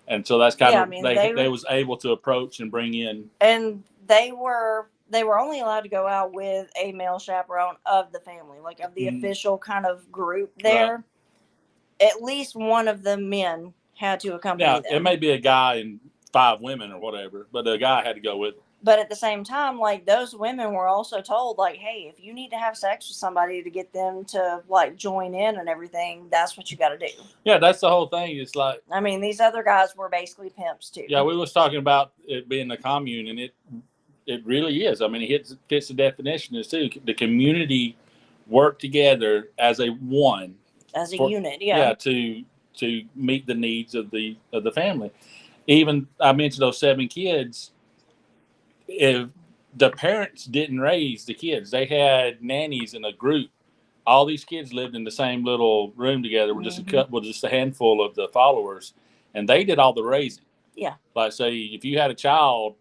And so that's kind of they was able to approach and bring in. And they were only allowed to go out with a male chaperone of the family, like of the official kind of group there. Right. At least one of the men had to accompany them. It may be a guy and 5 women or whatever, but the guy had to go with them. But at the same time, like, those women were also told, like, hey, if you need to have sex with somebody to get them to, like, join in and everything, that's what you got to do. Yeah, that's the whole thing. It's like, I mean, these other guys were basically pimps too. Yeah, we was talking about it being a commune, and it really is. I mean, it fits the definition as too. The community worked together as a one, as a unit. Yeah, to meet the needs of the family. Even I mentioned those 7 kids. If the parents didn't raise the kids, they had nannies in a group. All these kids lived in the same little room together with just a handful of the followers, and they did all the raising. Yeah. Like, say, if you had a child,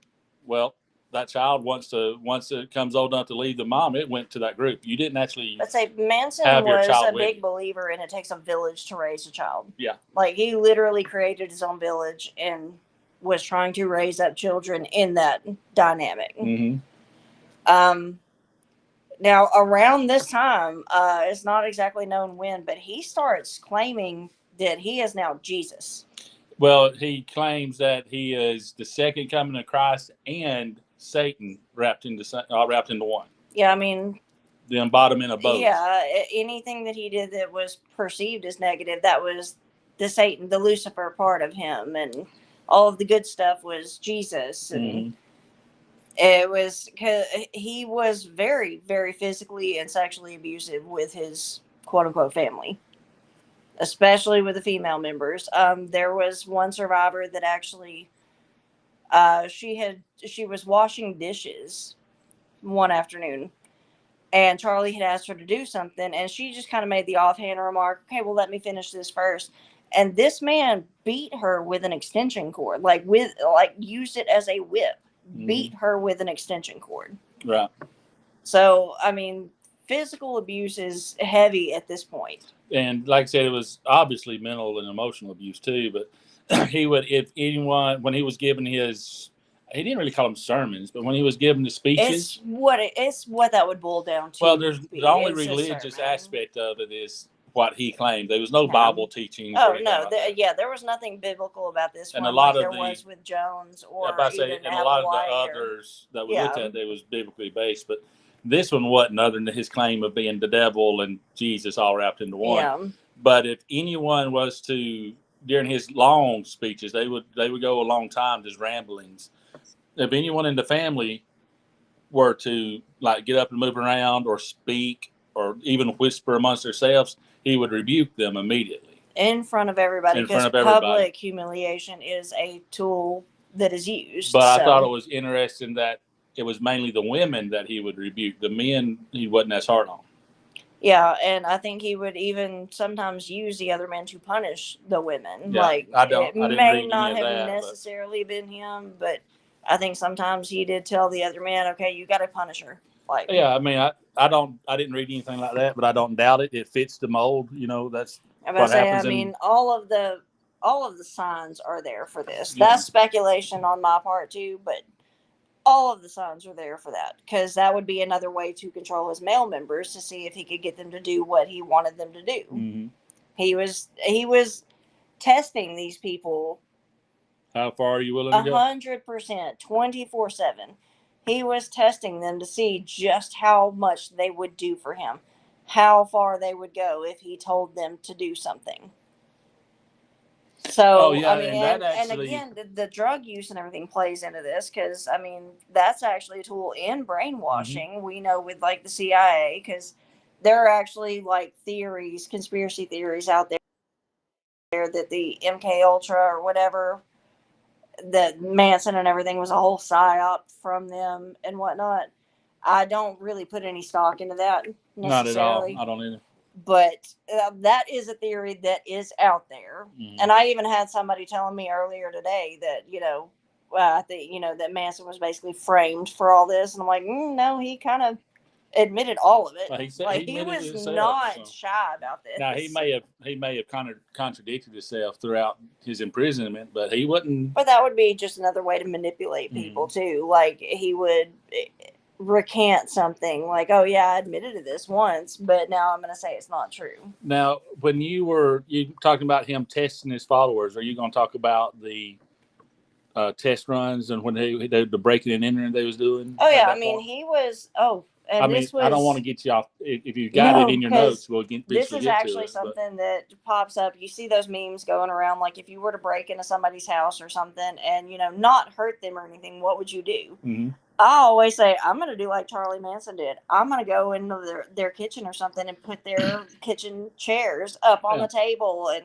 well, that child once it comes old enough to leave the mom, it went to that group. You didn't actually. Let's say Manson was a big believer in it takes a village to raise a child. Yeah. Like, he literally created his own village and was trying to raise up children in that dynamic. Mm-hmm. Now, around this time, it's not exactly known when, but he starts claiming that he is now Jesus. Well, he claims that he is the second coming of Christ and Satan wrapped into one. Yeah, I mean, the embodiment of both. Yeah, anything that he did that was perceived as negative, that was the Satan, the Lucifer part of him, and all of the good stuff was Jesus. And it was, cause he was very, very physically and sexually abusive with his quote unquote family, especially with the female members. There was one survivor that actually, she was washing dishes one afternoon, and Charlie had asked her to do something, and she just kind of made the offhand remark, okay, well, let me finish this first. And this man beat her with an extension cord, used it as a whip, beat her with an extension cord. Right. So, I mean, physical abuse is heavy at this point. And like I said, it was obviously mental and emotional abuse too, but he would, if anyone, when he was giving his, he didn't really call them sermons, but when he was giving the speeches. It's what that would boil down to. Well, there's the only religious aspect of it is what he claimed. There was no Bible teachings. Oh, no. There was nothing biblical about this and one, a lot like of there was with Jones or and a lot of the others that we looked at, they was biblically based. But this one wasn't, other than his claim of being the devil and Jesus all wrapped into one. Yeah. But if anyone was to, during his long speeches, they would go a long time, just ramblings. If anyone in the family were to like get up and move around or speak or even whisper amongst themselves, he would rebuke them immediately. In front of everybody, because public humiliation is a tool that is used. But I thought it was interesting that it was mainly the women that he would rebuke. The men, he wasn't as hard on. Yeah, and I think he would even sometimes use the other men to punish the women. Yeah, it may not have necessarily been him, but I think sometimes he did tell the other men, okay, you got to punish her. Yeah, I mean, I didn't read anything like that, but I don't doubt it. It fits the mold, that's what happens. I mean, all of the signs are there for this. Yeah. That's speculation on my part too, but all of the signs are there for that, because that would be another way to control his male members, to see if he could get them to do what he wanted them to do. Mm-hmm. He was testing these people. How far are you willing to go? 100%, 24/7. He was testing them to see just how much they would do for him, how far they would go if he told them to do something. So, I mean, and again, the drug use and everything plays into this, because, I mean, that's actually a tool in brainwashing. Mm-hmm. We know with, like, the CIA, because there are actually, like, conspiracy theories out there that the MK Ultra or whatever, that Manson and everything was a whole psyop from them and whatnot. I don't really put any stock into that necessarily. Not at all. I don't either. But that is a theory that is out there. Mm. And I even had somebody telling me earlier today that, I think, that Manson was basically framed for all this. And I'm like, no, he kind of admitted all of it. Well, he said Like, he he admitted was it himself, not so. shy about this. Now he may have kind of contradicted himself throughout his imprisonment, but he wouldn't. But that would be just another way to manipulate people too. Like, he would recant something like, "Oh yeah, I admitted to this once, but now I'm going to say it's not true." Now, when you talking about him testing his followers, are you going to talk about the test runs and when they the breaking and entering they was doing? Oh yeah, I mean, he was. Oh, and I mean, this was. I don't want to get you off. If you got it in your notes, we'll get. This is actually to it, something that pops up. You see those memes going around. Like, if you were to break into somebody's house or something, and not hurt them or anything, what would you do? Mm-hmm. I always say, I'm going to do like Charlie Manson did. I'm going to go into their kitchen or something and put their kitchen chairs up on the table and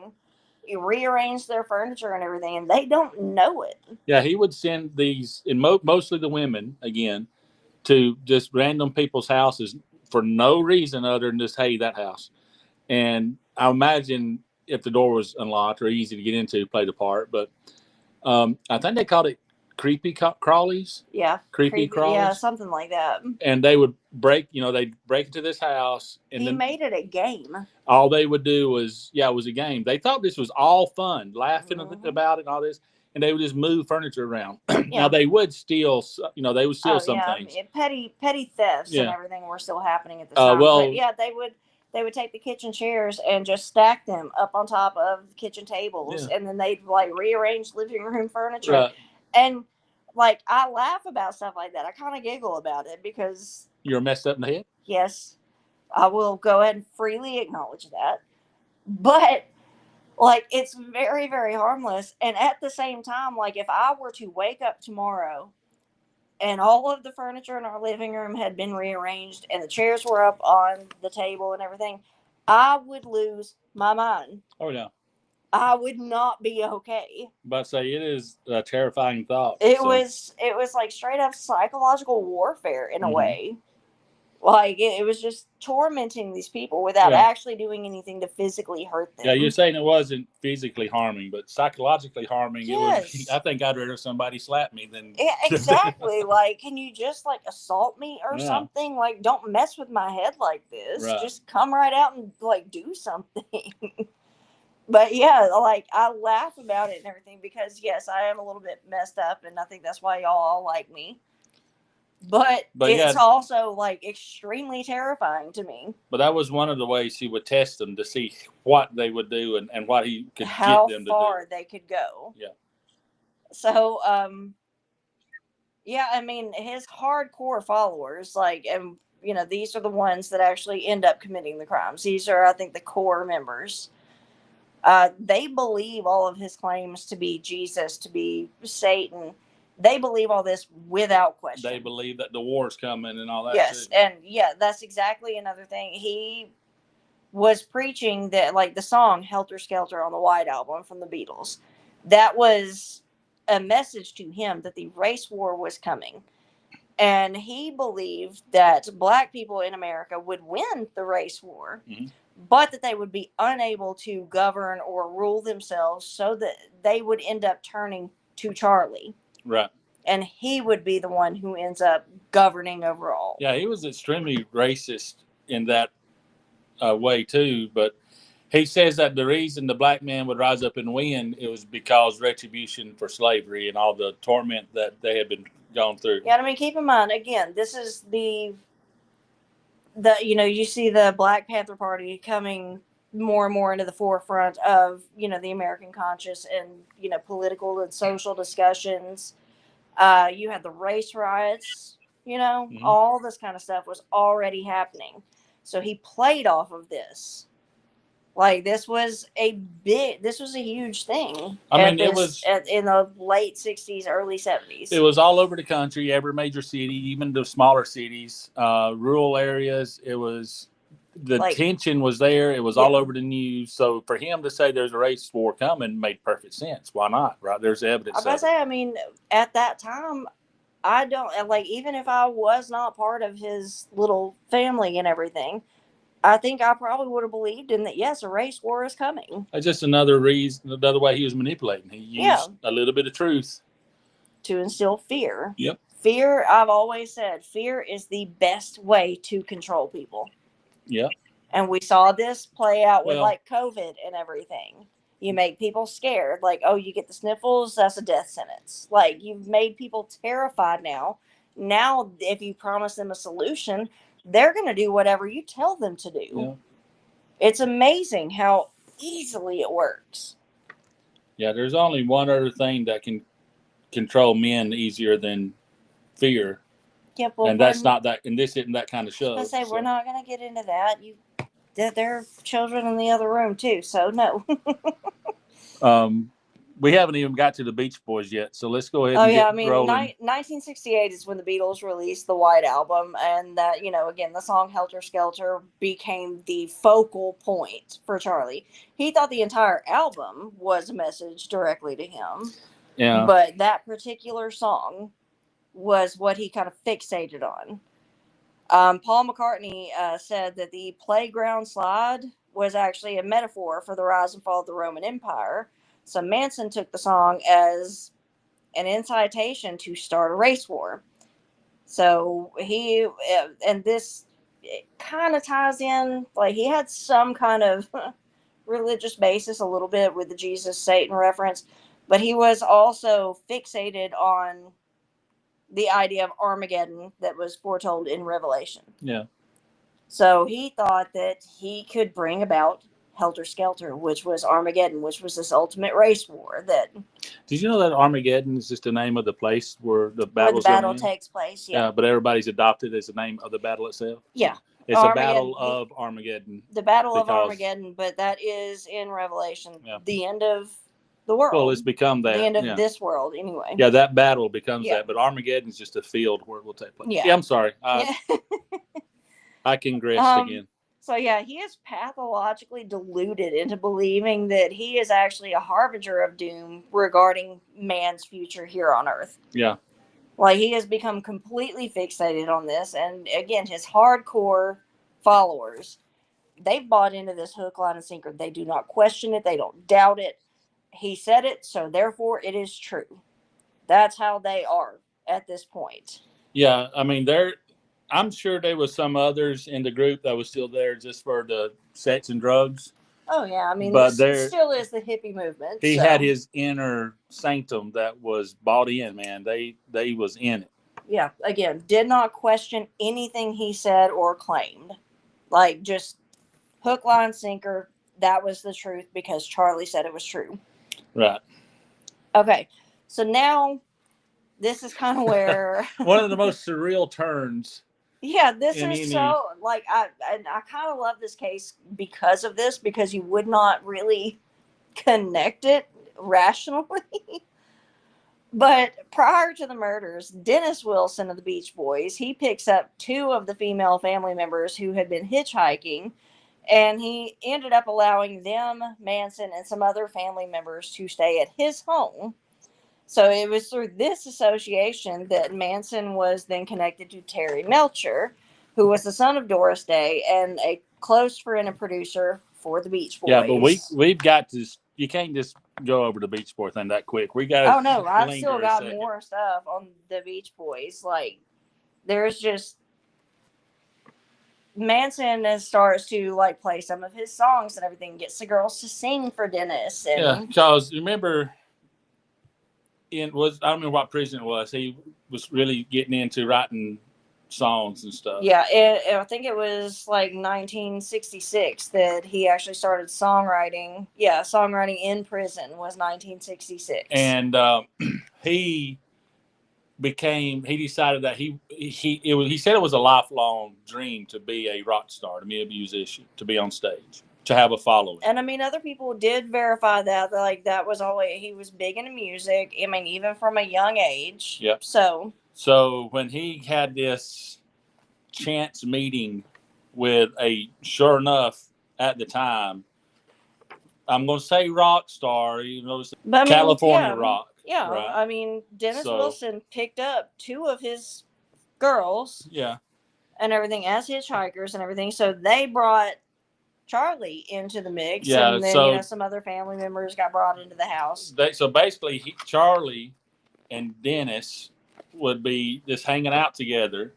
rearrange their furniture and everything, and they don't know it. Yeah, he would send these, and mostly the women, again, to just random people's houses for no reason other than just, hey, that house. And I imagine if the door was unlocked or easy to get into, played a part. But I think they called it creepy crawlies. Yeah. Creepy crawlies. Yeah, something like that. And they would they'd break into this house. And he made it a game. All they would do was, it was a game. They thought this was all fun, laughing about it and all this. And they would just move furniture around. Now they would steal, some things. Petty thefts and everything were still happening at the time. But yeah, they would take the kitchen chairs and just stack them up on top of the kitchen tables, and then they'd like rearrange living room furniture. Right. And like, I laugh about stuff like that. I kind of giggle about it because you're messed up in the head. Yes, I will go ahead and freely acknowledge that. But like, it's very, very harmless. And at the same time, like, if I were to wake up tomorrow and all of the furniture in our living room had been rearranged and the chairs were up on the table and everything, I would lose my mind. Oh, yeah. I would not be okay. But say it is a terrifying thought. It was like straight up psychological warfare in a way. Like, it was just tormenting these people without actually doing anything to physically hurt them. Yeah, you're saying it wasn't physically harming, but psychologically harming. Yes. I think I'd rather somebody slap me than... Yeah, exactly. Like, can you just, like, assault me or something? Like, don't mess with my head like this. Right. Just come right out and, like, do something. But, yeah, like, I laugh about it and everything because, yes, I am a little bit messed up, and I think that's why y'all all like me. But it's also, like, extremely terrifying to me. But that was one of the ways he would test them to see what they would do and what he could get them to do. How far they could go. Yeah. So, yeah, I mean, his hardcore followers, like, and, these are the ones that actually end up committing the crimes. These are, I think, the core members. They believe all of his claims to be Jesus, to be Satan. They believe all this without question. They believe that the war's coming and all that. Yes, too. and yeah, that's exactly another thing. He was preaching that, like, the song Helter, Skelter on the White Album from the Beatles, that was a message to him that the race war was coming. And he believed that black people in America would win the race war, but that they would be unable to govern or rule themselves, so that they would end up turning to Charlie. Right. And he would be the one who ends up governing overall. Yeah, he was extremely racist in that way, too. But he says that the reason the black man would rise up and win, it was because retribution for slavery and all the torment that they had been gone through. Yeah, I mean, keep in mind, again, this is the you see the Black Panther Party coming more and more into the forefront of, the American conscious and, political and social discussions. You had the race riots, all this kind of stuff was already happening. So he played off of this. Like, this was a huge thing. I mean, it was in the late 60s, early 70s. It was all over the country, every major city, even the smaller cities, rural areas. It was, the tension was there. It was all over the news. So for him to say there's a race war coming made perfect sense. Why not? Right? There's evidence. I was about to say, I mean, at that time, I don't, like, even if I was not part of his little family and everything, I think I probably would have believed in that, yes, a race war is coming. That's just another reason, another way he was manipulating. He used a little bit of truth to instill fear. Yep. Fear, I've always said, fear is the best way to control people. Yeah. And we saw this play out with Well- like COVID and everything. You make people scared. Like, oh, you get the sniffles, that's a death sentence. Like, you've made people terrified now. Now, if you promise them a solution, they're going to do whatever you tell them to do. Yeah. It's amazing how easily it works. Yeah, there's only one other thing that can control men easier than fear. Yeah, well, and that's not that, and this isn't that kind of show. I say, so. we're not going to get into that. There are children in the other room, too, so no. We haven't even got to the Beach Boys yet, so let's go ahead Oh and yeah, get I mean, rolling. 1968 is when the Beatles released the White Album, and that, you know, again, the song Helter Skelter became the focal point for Charlie. He thought the entire album was a message directly to him, Yeah. but that particular song was what he kind of fixated on. Paul McCartney said that the playground slide was actually a metaphor for the rise and fall of the Roman Empire. So Manson took the song as an incitation to start a race war. So he, and this kind of ties in, like, he had some kind of religious basis a little bit with the Jesus Satan reference, but he was also fixated on the idea of Armageddon that was foretold in Revelation. Yeah. So he thought that he could bring about Helter Skelter, which was Armageddon, which was this ultimate race war. That Did you know that Armageddon is just the name of the place where the battle's where the battle going in? takes place? Yeah. But everybody's adopted as the name of the battle itself. Yeah. It's a battle of Armageddon. The Battle of Armageddon, but that is in Revelation. Yeah. The end of the world. Well, it's become that. The end of this world, anyway. Yeah, that battle becomes that, but Armageddon is just a field where it will take place. Yeah. I'm sorry. I congressed again. So yeah, he is pathologically deluded into believing that he is actually a harbinger of doom regarding man's future here on Earth. Yeah. Like, he has become completely fixated on this, and again, his hardcore followers, they've bought into this hook, line, and sinker. They do not question it. They don't doubt it. He said it, so therefore it is true. That's how they are at this point. Yeah, I mean, I'm sure there was some others in the group that was still there just for the sex and drugs. Oh yeah, I mean, but this still is the hippie movement. He had his inner sanctum that was bought in, man. They was in it. Yeah, again, did not question anything he said or claimed. Like, just hook, line, sinker. That was the truth because Charlie said it was true. Right. Okay, so now this is kind of where one of the most surreal turns. Yeah, this is so, like, I kind of love this case because of this, because you would not really connect it rationally. But prior to the murders, Dennis Wilson of the Beach Boys, he picks up two of the female family members who had been hitchhiking, and he ended up allowing them, Manson, and some other family members to stay at his home. So it was through this association that Manson was then connected to Terry Melcher, who was the son of Doris Day and a close friend and producer for the Beach Boys. Yeah, but we've got to. You can't just go over the Beach Boy thing that quick. We got. Oh no, I've still got more stuff on the Beach Boys. Like, there's just Manson starts to, like, play some of his songs and everything, gets the girls to sing for Dennis. And yeah, because remember. I don't remember what prison it was. He was really getting into writing songs and stuff. Yeah, I think it was like 1966 that he actually started songwriting. Yeah, songwriting in prison was 1966. And he decided that he said it was a lifelong dream to be a rock star, to be a musician, to be on stage, to have a following. And I mean, other people did verify that, like, that was always, he was big into music. I mean, even from a young age. Yep. So when he had this chance meeting with sure enough, at the time, I'm going to say rock star, California rock. Yeah. Right? I mean, Dennis Wilson picked up two of his girls. Yeah. And everything as hitchhikers and everything. So they brought Charlie into the mix, and then some other family members got brought into the house. So basically, Charlie and Dennis would be just hanging out together,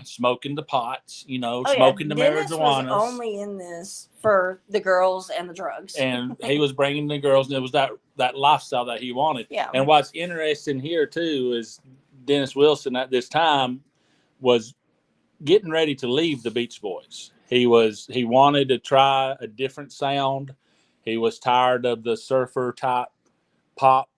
smoking the pots, Oh smoking yeah, the Dennis was marijuanas. only in this for the girls and the drugs. And he was bringing the girls, and it was that lifestyle that he wanted. Yeah. And what's interesting here too is Dennis Wilson at this time was getting ready to leave the Beach Boys. He wanted to try a different sound. He was tired of the surfer type pop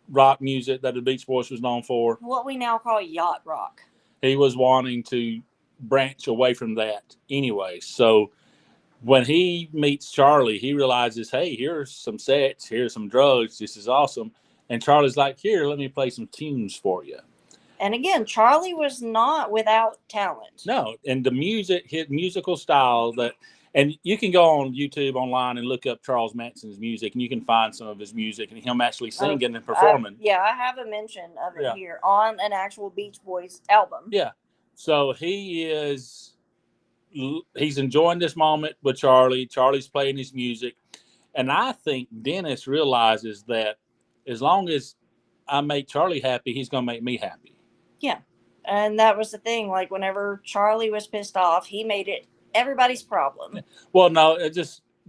rock music that the Beach Boys was known for. What we now call yacht rock. He was wanting to branch away from that anyway. So when he meets Charlie, he realizes, hey, here's some sex, here's some drugs, this is awesome. And Charlie's like, here, let me play some tunes for you. And again, Charlie was not without talent. No, and the music, his musical style and you can go on YouTube online and look up Charles Manson's music, and you can find some of his music and him actually singing and performing. I have a mention of it here on an actual Beach Boys album. Yeah. So he's enjoying this moment with Charlie. Charlie's playing his music. And I think Dennis realizes that as long as I make Charlie happy, he's going to make me happy. Yeah. And that was the thing. Like, whenever Charlie was pissed off, he made it everybody's problem. Well, no,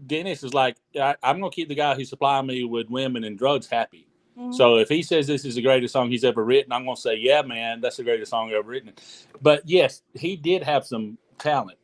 Dennis is like, I'm going to keep the guy who's supplying me with women and drugs happy. Mm-hmm. So if he says this is the greatest song he's ever written, I'm going to say, yeah, man, that's the greatest song I've ever written. But yes, he did have some talent.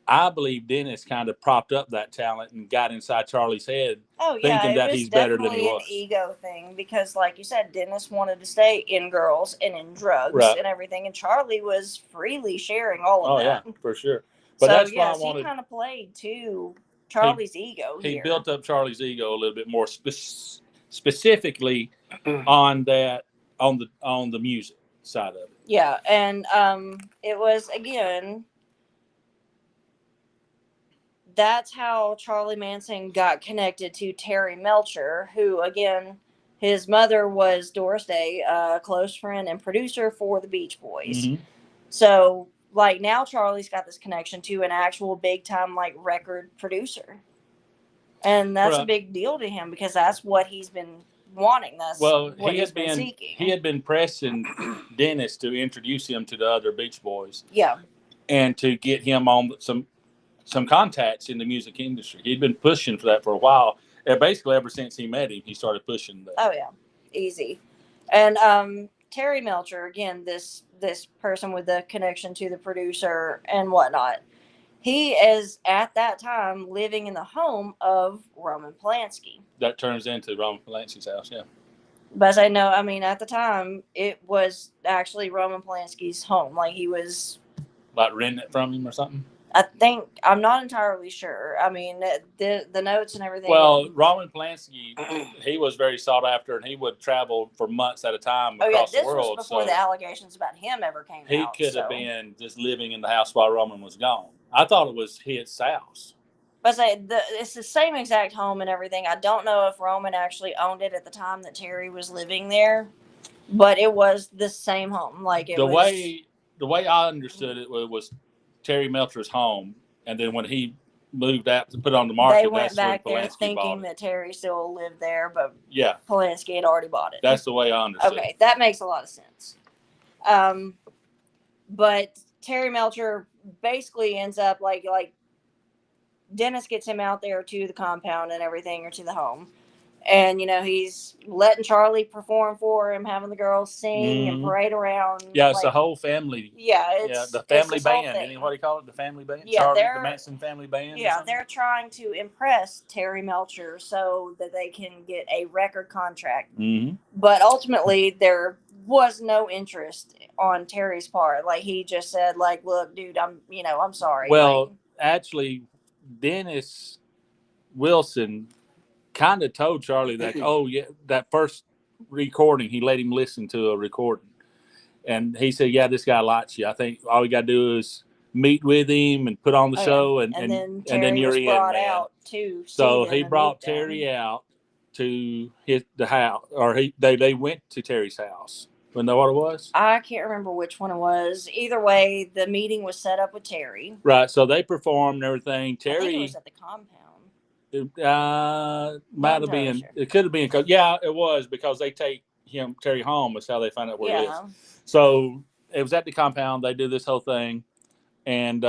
I believe Dennis kind of propped up that talent and got inside Charlie's head, thinking that he's better than he was. An ego thing, because, like you said, Dennis wanted to stay in girls and in drugs and everything, and Charlie was freely sharing all of that. Oh yeah, for sure. But that's why I wanted. He kind of played to Charlie's ego. He built up Charlie's ego a little bit more, specifically on the music side of it. Yeah, and it was again. That's how Charlie Manson got connected to Terry Melcher, who, again, his mother was Doris Day, a close friend and producer for the Beach Boys. Mm-hmm. So, like, now Charlie's got this connection to an actual big-time, like, record producer. And that's a big deal to him, because that's what he's been wanting. That's what he's been seeking. He had been pressing Dennis to introduce him to the other Beach Boys. Yeah. And to get him on some contacts in the music industry. He'd been pushing for that for a while. And basically, ever since he met him, he started pushing that. Oh, yeah. Easy. And Terry Melcher, again, this person with the connection to the producer and whatnot, he is, at that time, living in the home of Roman Polanski. That turns into Roman Polanski's house, yeah. But I know, at the time, it was actually Roman Polanski's home. Like, he was... Like renting it from him or something? I'm not entirely sure. The notes and everything. Well, Roman Polanski, he was very sought after, and he would travel for months at a time across the world. This was before the allegations about him ever came out. He could have been just living in the house while Roman was gone. I thought it was his house. But it's the same exact home and everything. I don't know if Roman actually owned it at the time that Terry was living there, but it was the same home. Like the way I understood it was Terry Melcher's home, and then when he moved out to put on the market, they went back there thinking that Terry still lived there, but Polanski had already bought it. That's the way I understood. Okay, that makes a lot of sense. But Terry Melcher basically ends up like Dennis gets him out there to the compound and everything, or to the home. And, he's letting Charlie perform for him, having the girls sing and parade around. Yeah, it's the whole family. Yeah, the family band. What do you call it? The family band? Yeah, Charlie, the Manson family band? Yeah, they're trying to impress Terry Melcher so that they can get a record contract. Mm-hmm. But ultimately, there was no interest on Terry's part. Like, he just said, like, look, dude, I'm sorry. Well, actually, Dennis Wilson kind of told Charlie that, that first recording, he let him listen to a recording. And he said, yeah, this guy likes you. I think all you got to do is meet with him and put on the show. And then you're in, man. Out to so he brought Terry out to the house, or they went to Terry's house. You know what it was? I can't remember which one it was. Either way, the meeting was set up with Terry. Right. So they performed and everything. Terry, I think it was at the compound. It might have been. Sure. It could have been. Yeah, it was, because they take Terry home. That's how they find out where he Yeah. is. So it was at the compound. They do this whole thing, and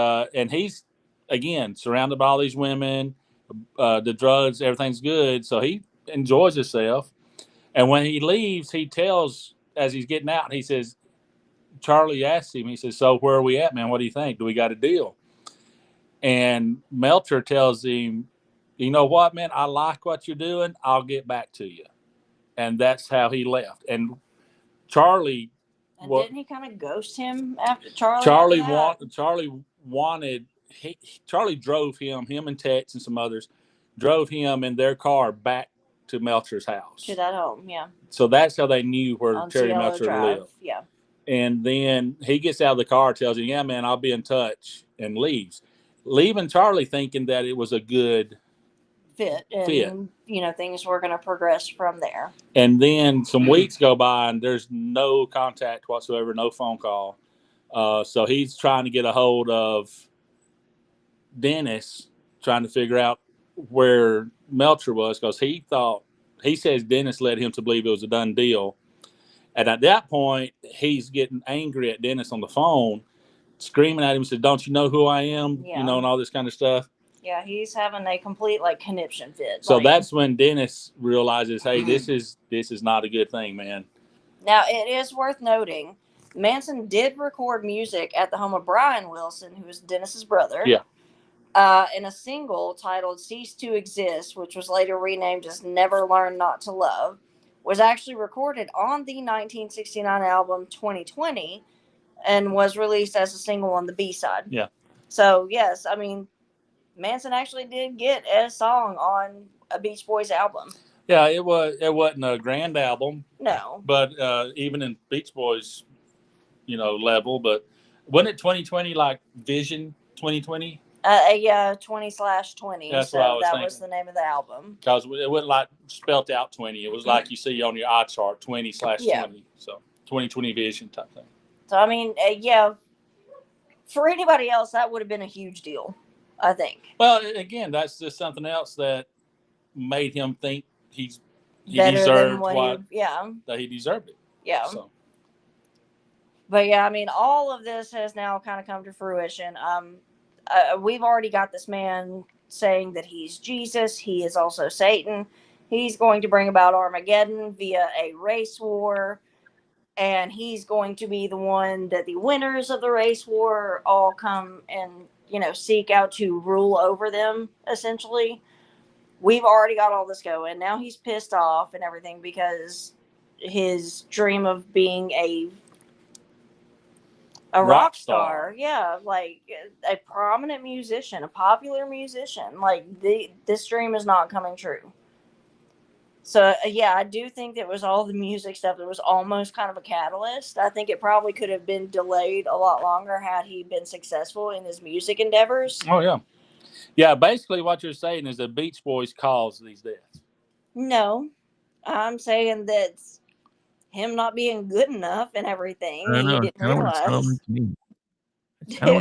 he's again surrounded by all these women, the drugs, everything's good. So he enjoys himself. And when he leaves, he tells as he's getting out, he says, Charlie asks him, he says, "So where are we at, man? What do you think? Do we got a deal?" And Melcher tells him, "You know what, man? I like what you're doing. I'll get back to you." And that's how he left. And Charlie, And didn't he kind of ghost him after Charlie? Charlie wanted. Charlie drove him and Tex and some others drove him in their car back to Melcher's house. To that home, yeah. So that's how they knew where On Terry Cielo Melcher Drive, lived. yeah. And then he gets out of the car, tells him, "Yeah, man, I'll be in touch," and leaves. Leaving Charlie thinking that it was a good fit. And, you know, things were going to progress from there. And then some weeks go by and there's no contact whatsoever, no phone call. So he's trying to get a hold of Dennis, trying to figure out where Melcher was, because he says Dennis led him to believe it was a done deal. And at that point, he's getting angry at Dennis on the phone, screaming at him, said, "Don't you know who I am?" Yeah. You know, and all this kind of stuff. Yeah, he's having a complete conniption fit. So that's when Dennis realizes, hey, this is not a good thing, man. Now, it is worth noting, Manson did record music at the home of Brian Wilson, who was Dennis's brother. Yeah. In a single titled "Cease to Exist," which was later renamed as "Never Learn Not to Love," was actually recorded on the 1969 album 2020 and was released as a single on the B-side. Yeah. So, yes, I mean, Manson actually did get a song on a Beach Boys album. Yeah, it wasn't a grand album. No. But even in Beach Boys, level, but wasn't it 2020 like Vision 2020? Yeah, 20/20. That's so what I was that thinking. Was the name of the album. Because it wasn't like spelt out 20. It was like you see on your eye chart, 20/20. Yeah. So 2020 Vision type thing. So, I mean, yeah, for anybody else, that would have been a huge deal, I think. Well, again, that's just something else that made him think he Better deserved that he deserved it. Yeah. So. But yeah, I mean, all of this has now kind of come to fruition. We've already got this man saying that he's Jesus. He is also Satan. He's going to bring about Armageddon via a race war. And he's going to be the one that the winners of the race war all come and, seek out to rule over them, essentially. We've already got all this going. Now he's pissed off and everything because his dream of being a rock star. Yeah, a prominent musician, a popular musician. This dream is not coming true. So, yeah, I do think that it was all the music stuff that was almost kind of a catalyst. I think it probably could have been delayed a lot longer had he been successful in his music endeavors. Oh, yeah. Yeah, basically what you're saying is the Beach Boys caused these deaths. No, I'm saying that him not being good enough and everything. I know, he didn't realize.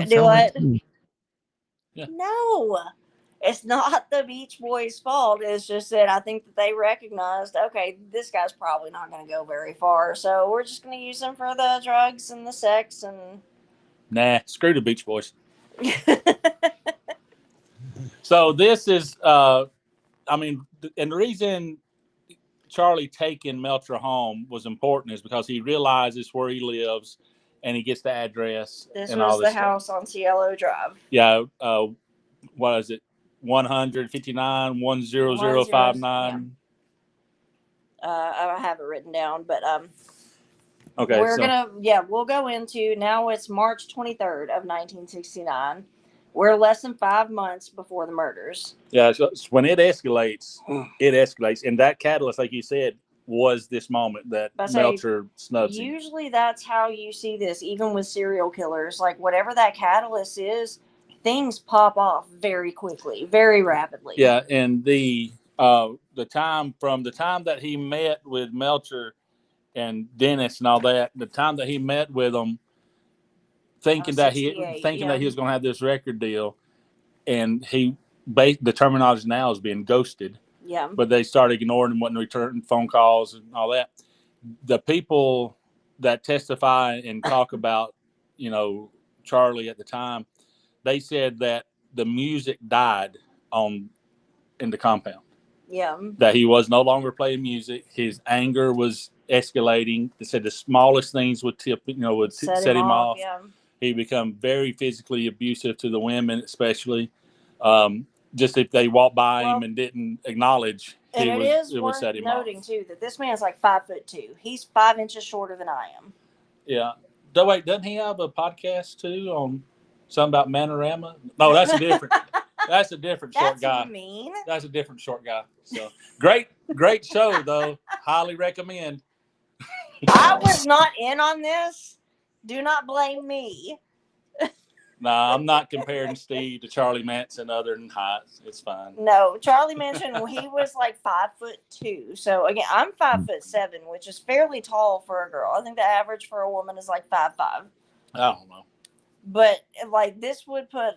Do what? Yeah. No, it's not the Beach Boys' fault. It's just that I think that they recognized, okay, this guy's probably not going to go very far, so we're just going to use him for the drugs and the sex and. Nah, screw the Beach Boys. So this is, and the reason Charlie taking Melcher home was important is because he realizes where he lives and he gets the address. This and was all this the house on Cielo Drive. Yeah. What is it? 159 10059. I have it written down, but okay. We'll go into now. It's March 23rd of 1969. We're less than 5 months before the murders. Yeah, so when it escalates, and that catalyst, like you said, was this moment that Melcher snubs him. Usually, that's how you see this, even with serial killers. Whatever that catalyst is, things pop off very quickly, very rapidly. Yeah, and the time that he met with Melcher and Dennis and all that, the time that he met with them, thinking that he was going to have this record deal, and the terminology now is being ghosted. Yeah. But they started ignoring him, wasn't returning phone calls and all that. the people that testify and talk about, Charlie at the time, they said that the music died in the compound. Yeah. That he was no longer playing music. His anger was escalating. They said the smallest things would set him off. Yeah. He become very physically abusive to the women, especially. Just if they walked by him and didn't acknowledge, and it would worth set him noting off. Too, that this man's like 5'2". He's 5 inches shorter than I am. Yeah. Wait, doesn't he have a podcast too on something about Manorama? No, that's a different. That's a different short guy. That's mean. That's a different short guy. So great show though. Highly recommend. I was not in on this. Do not blame me. Nah, I'm not comparing Steve to Charlie Manson other than height. It's fine. No, Charlie Manson, he was like 5'2". So again, I'm 5'7", which is fairly tall for a girl. I think the average for a woman is like 5'5". I don't know. But like this would put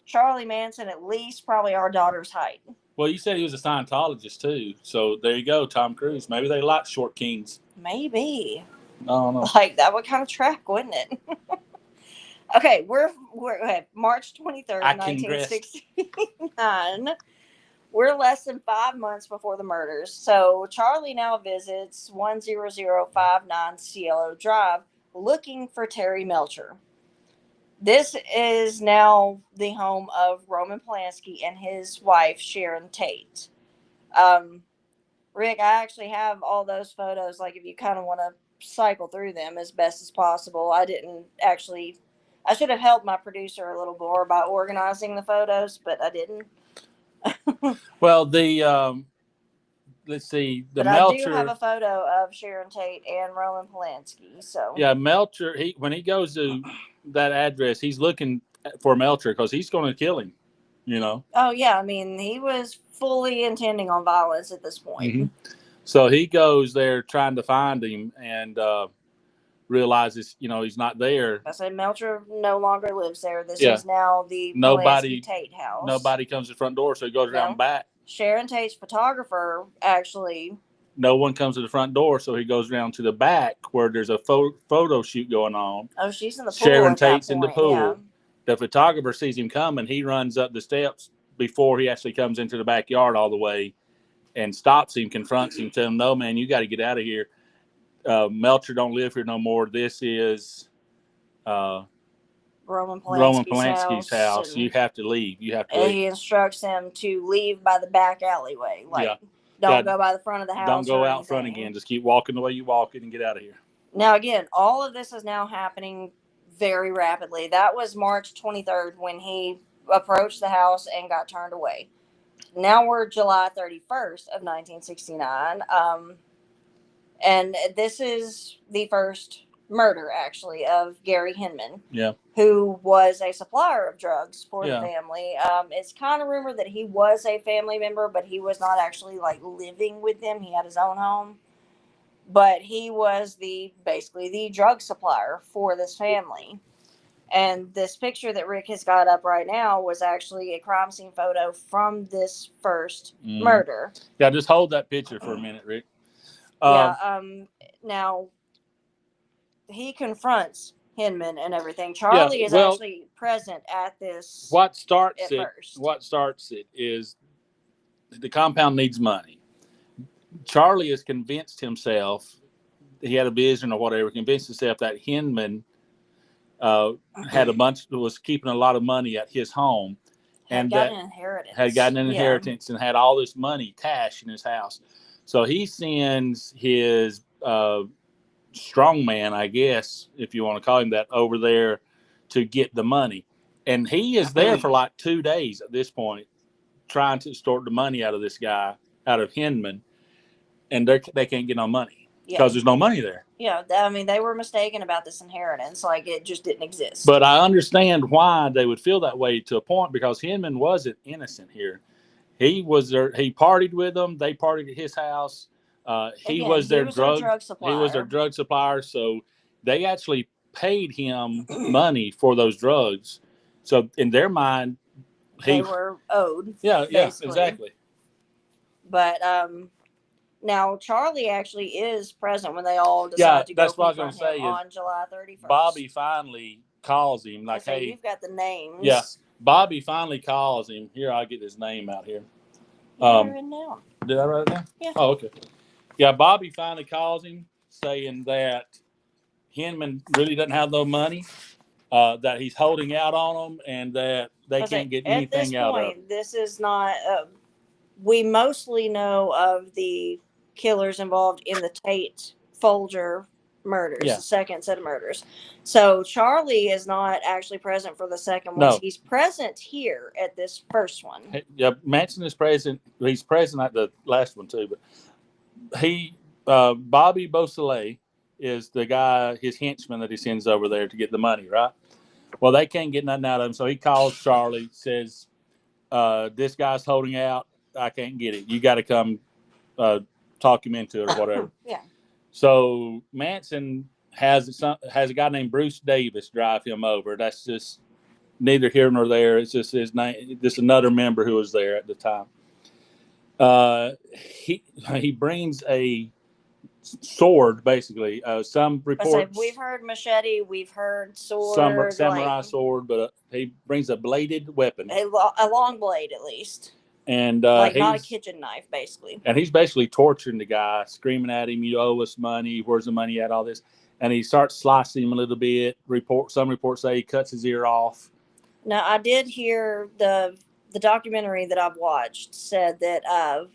Charlie Manson at least probably our daughter's height. Well, you said he was a Scientologist too. So there you go, Tom Cruise. Maybe they like short kings. Maybe. I don't know. Like that would kind of track, wouldn't it? Okay, we're March 23rd, 1969. We're less than 5 months before the murders. So Charlie now visits 10059 Cielo Drive looking for Terry Melcher. This is now the home of Roman Polanski and his wife, Sharon Tate. Rick, I actually have all those photos. Like, if you kind of want to cycle through them as best as possible. I should have helped my producer a little more by organizing the photos, but I didn't. Well, let's see. But Melcher, I do have a photo of Sharon Tate and Roman Polanski. So yeah, Melcher. When he goes to that address, he's looking for Melcher because he's going to kill him. Oh yeah, I mean, he was fully intending on violence at this point. Mm-hmm. So he goes there trying to find him and realizes, he's not there. I said Melcher no longer lives there. This is now the Polanski Tate house. Nobody comes to the front door, so he goes around back. Sharon Tate's photographer actually. No one comes to the front door, so he goes around to the back where there's a photo shoot going on. Oh, she's in the pool. Sharon Tate's in the pool. Yeah. The photographer sees him coming. He runs up the steps before he actually comes into the backyard all the way and stops him, confronts him, tells him, "No, man, you got to get out of here. Melcher don't live here no more. This is Roman Polanski's house. You have to leave. You have to leave." He instructs him to leave by the back alleyway. Don't go by the front of the house. Don't go out front again. Just keep walking the way you walk it and get out of here. Now, again, all of this is now happening very rapidly. That was March 23rd when he approached the house and got turned away. Now we're July 31st of 1969. And this is the first murder, actually, of Gary Hinman, who was a supplier of drugs for the family. It's kind of rumored that he was a family member, but he was not actually living with them. He had his own home. But he was basically the drug supplier for this family. And this picture that Rick has got up right now was actually a crime scene photo from this first murder. Yeah, just hold that picture for a minute, Rick. Now, he confronts Hinman and everything. Charlie is actually present at this. What starts it is the compound needs money. Charlie has convinced himself, he had a vision or whatever, convinced himself that Hinman was keeping a lot of money at his home. Had gotten an inheritance and had all this money, cash in his house. So he sends his strongman, I guess, if you want to call him that, over there to get the money. And he is there for 2 days at this point, trying to extort the money out of this guy, out of Hinman. And they can't get no money because there's no money there. Yeah, I mean, they were mistaken about this inheritance. It just didn't exist. But I understand why they would feel that way to a point, because Hinman wasn't innocent here. He was there. He partied with them. They partied at his house. He was their drug supplier. He was their drug supplier. So they actually paid him money for those drugs. So in their mind, they were owed. Yeah, exactly. But Now, Charlie actually is present when they all decide to go that's what I was confront gonna say him is on July 31st. Bobby finally calls him like, So "Hey, you've got the names. yeah." Bobby finally calls him. Here, I'll get his name out here. Written down. Did I write it down? Yeah. Oh, okay. Yeah, Bobby finally calls him saying that Hinman really doesn't have no money, that he's holding out on them, and that they can't get anything out of him. At this point, this is not. We mostly know of the killers involved in the Tate Folger murders, Yeah. the second set of murders. So Charlie is not actually present for the second one. No. He's present here at this first one. Yeah, Manson is present. He's present at the last one too, but Bobby Beausoleil is the guy, his henchman that he sends over there to get the money, right? Well, they can't get nothing out of him, so he calls Charlie, says, "This guy's holding out. I can't get it. You got to come talk him into it or whatever." Yeah. So Manson has a guy named Bruce Davis drive him over. That's just neither here nor there. It's just his name. Just another member who was there at the time. He brings a sword, basically. Some reports we've heard machete, we've heard sword, some samurai sword, but he brings a bladed weapon, a long blade at least, and not a kitchen knife, basically. And he's basically torturing the guy, screaming at him, "You owe us money. Where's the money at?" All this, and he starts slicing him a little bit. Some reports say he cuts his ear off. Now, I did hear the documentary that I've watched said that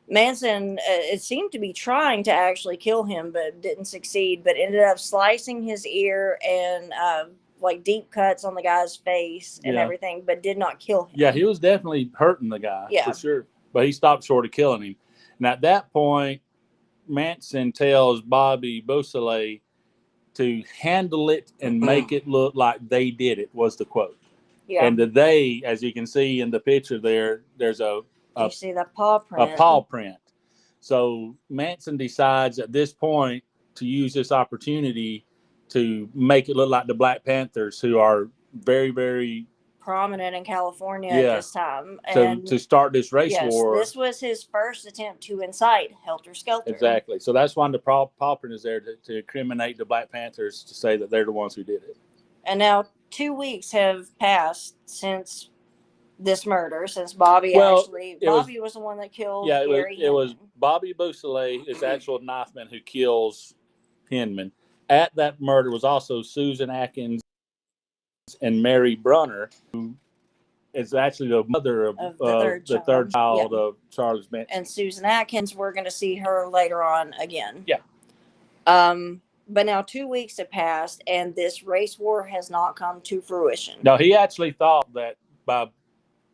Manson, it seemed to be trying to actually kill him, but didn't succeed, but ended up slicing his ear and like deep cuts on the guy's face and everything, but did not kill him. Yeah, he was definitely hurting the guy, for sure. But he stopped short of killing him. And at that point, Manson tells Bobby Beausoleil to handle it and make it look like they did it, was the quote. Yeah. And they, as you can see in the picture there, there's you see the paw print. A paw print. So Manson decides at this point to use this opportunity to make it look like the Black Panthers, who are very, very prominent in California at this time. And to start this race war. This was his first attempt to incite Helter Skelter. Exactly. So that's why the paw print is there to incriminate the Black Panthers, to say that they're the ones who did it. And now 2 weeks have passed since this murder, since Bobby was the one that killed Gary Hinman. It was Bobby Beausoleil, his actual knifeman, who kills Hinman. At that murder was also Susan Atkins and Mary Brunner, who is actually the mother of the third child of Charles Manson. And Susan Atkins, we're going to see her later on again. Yeah. But now 2 weeks have passed, and this race war has not come to fruition. No, he actually thought that by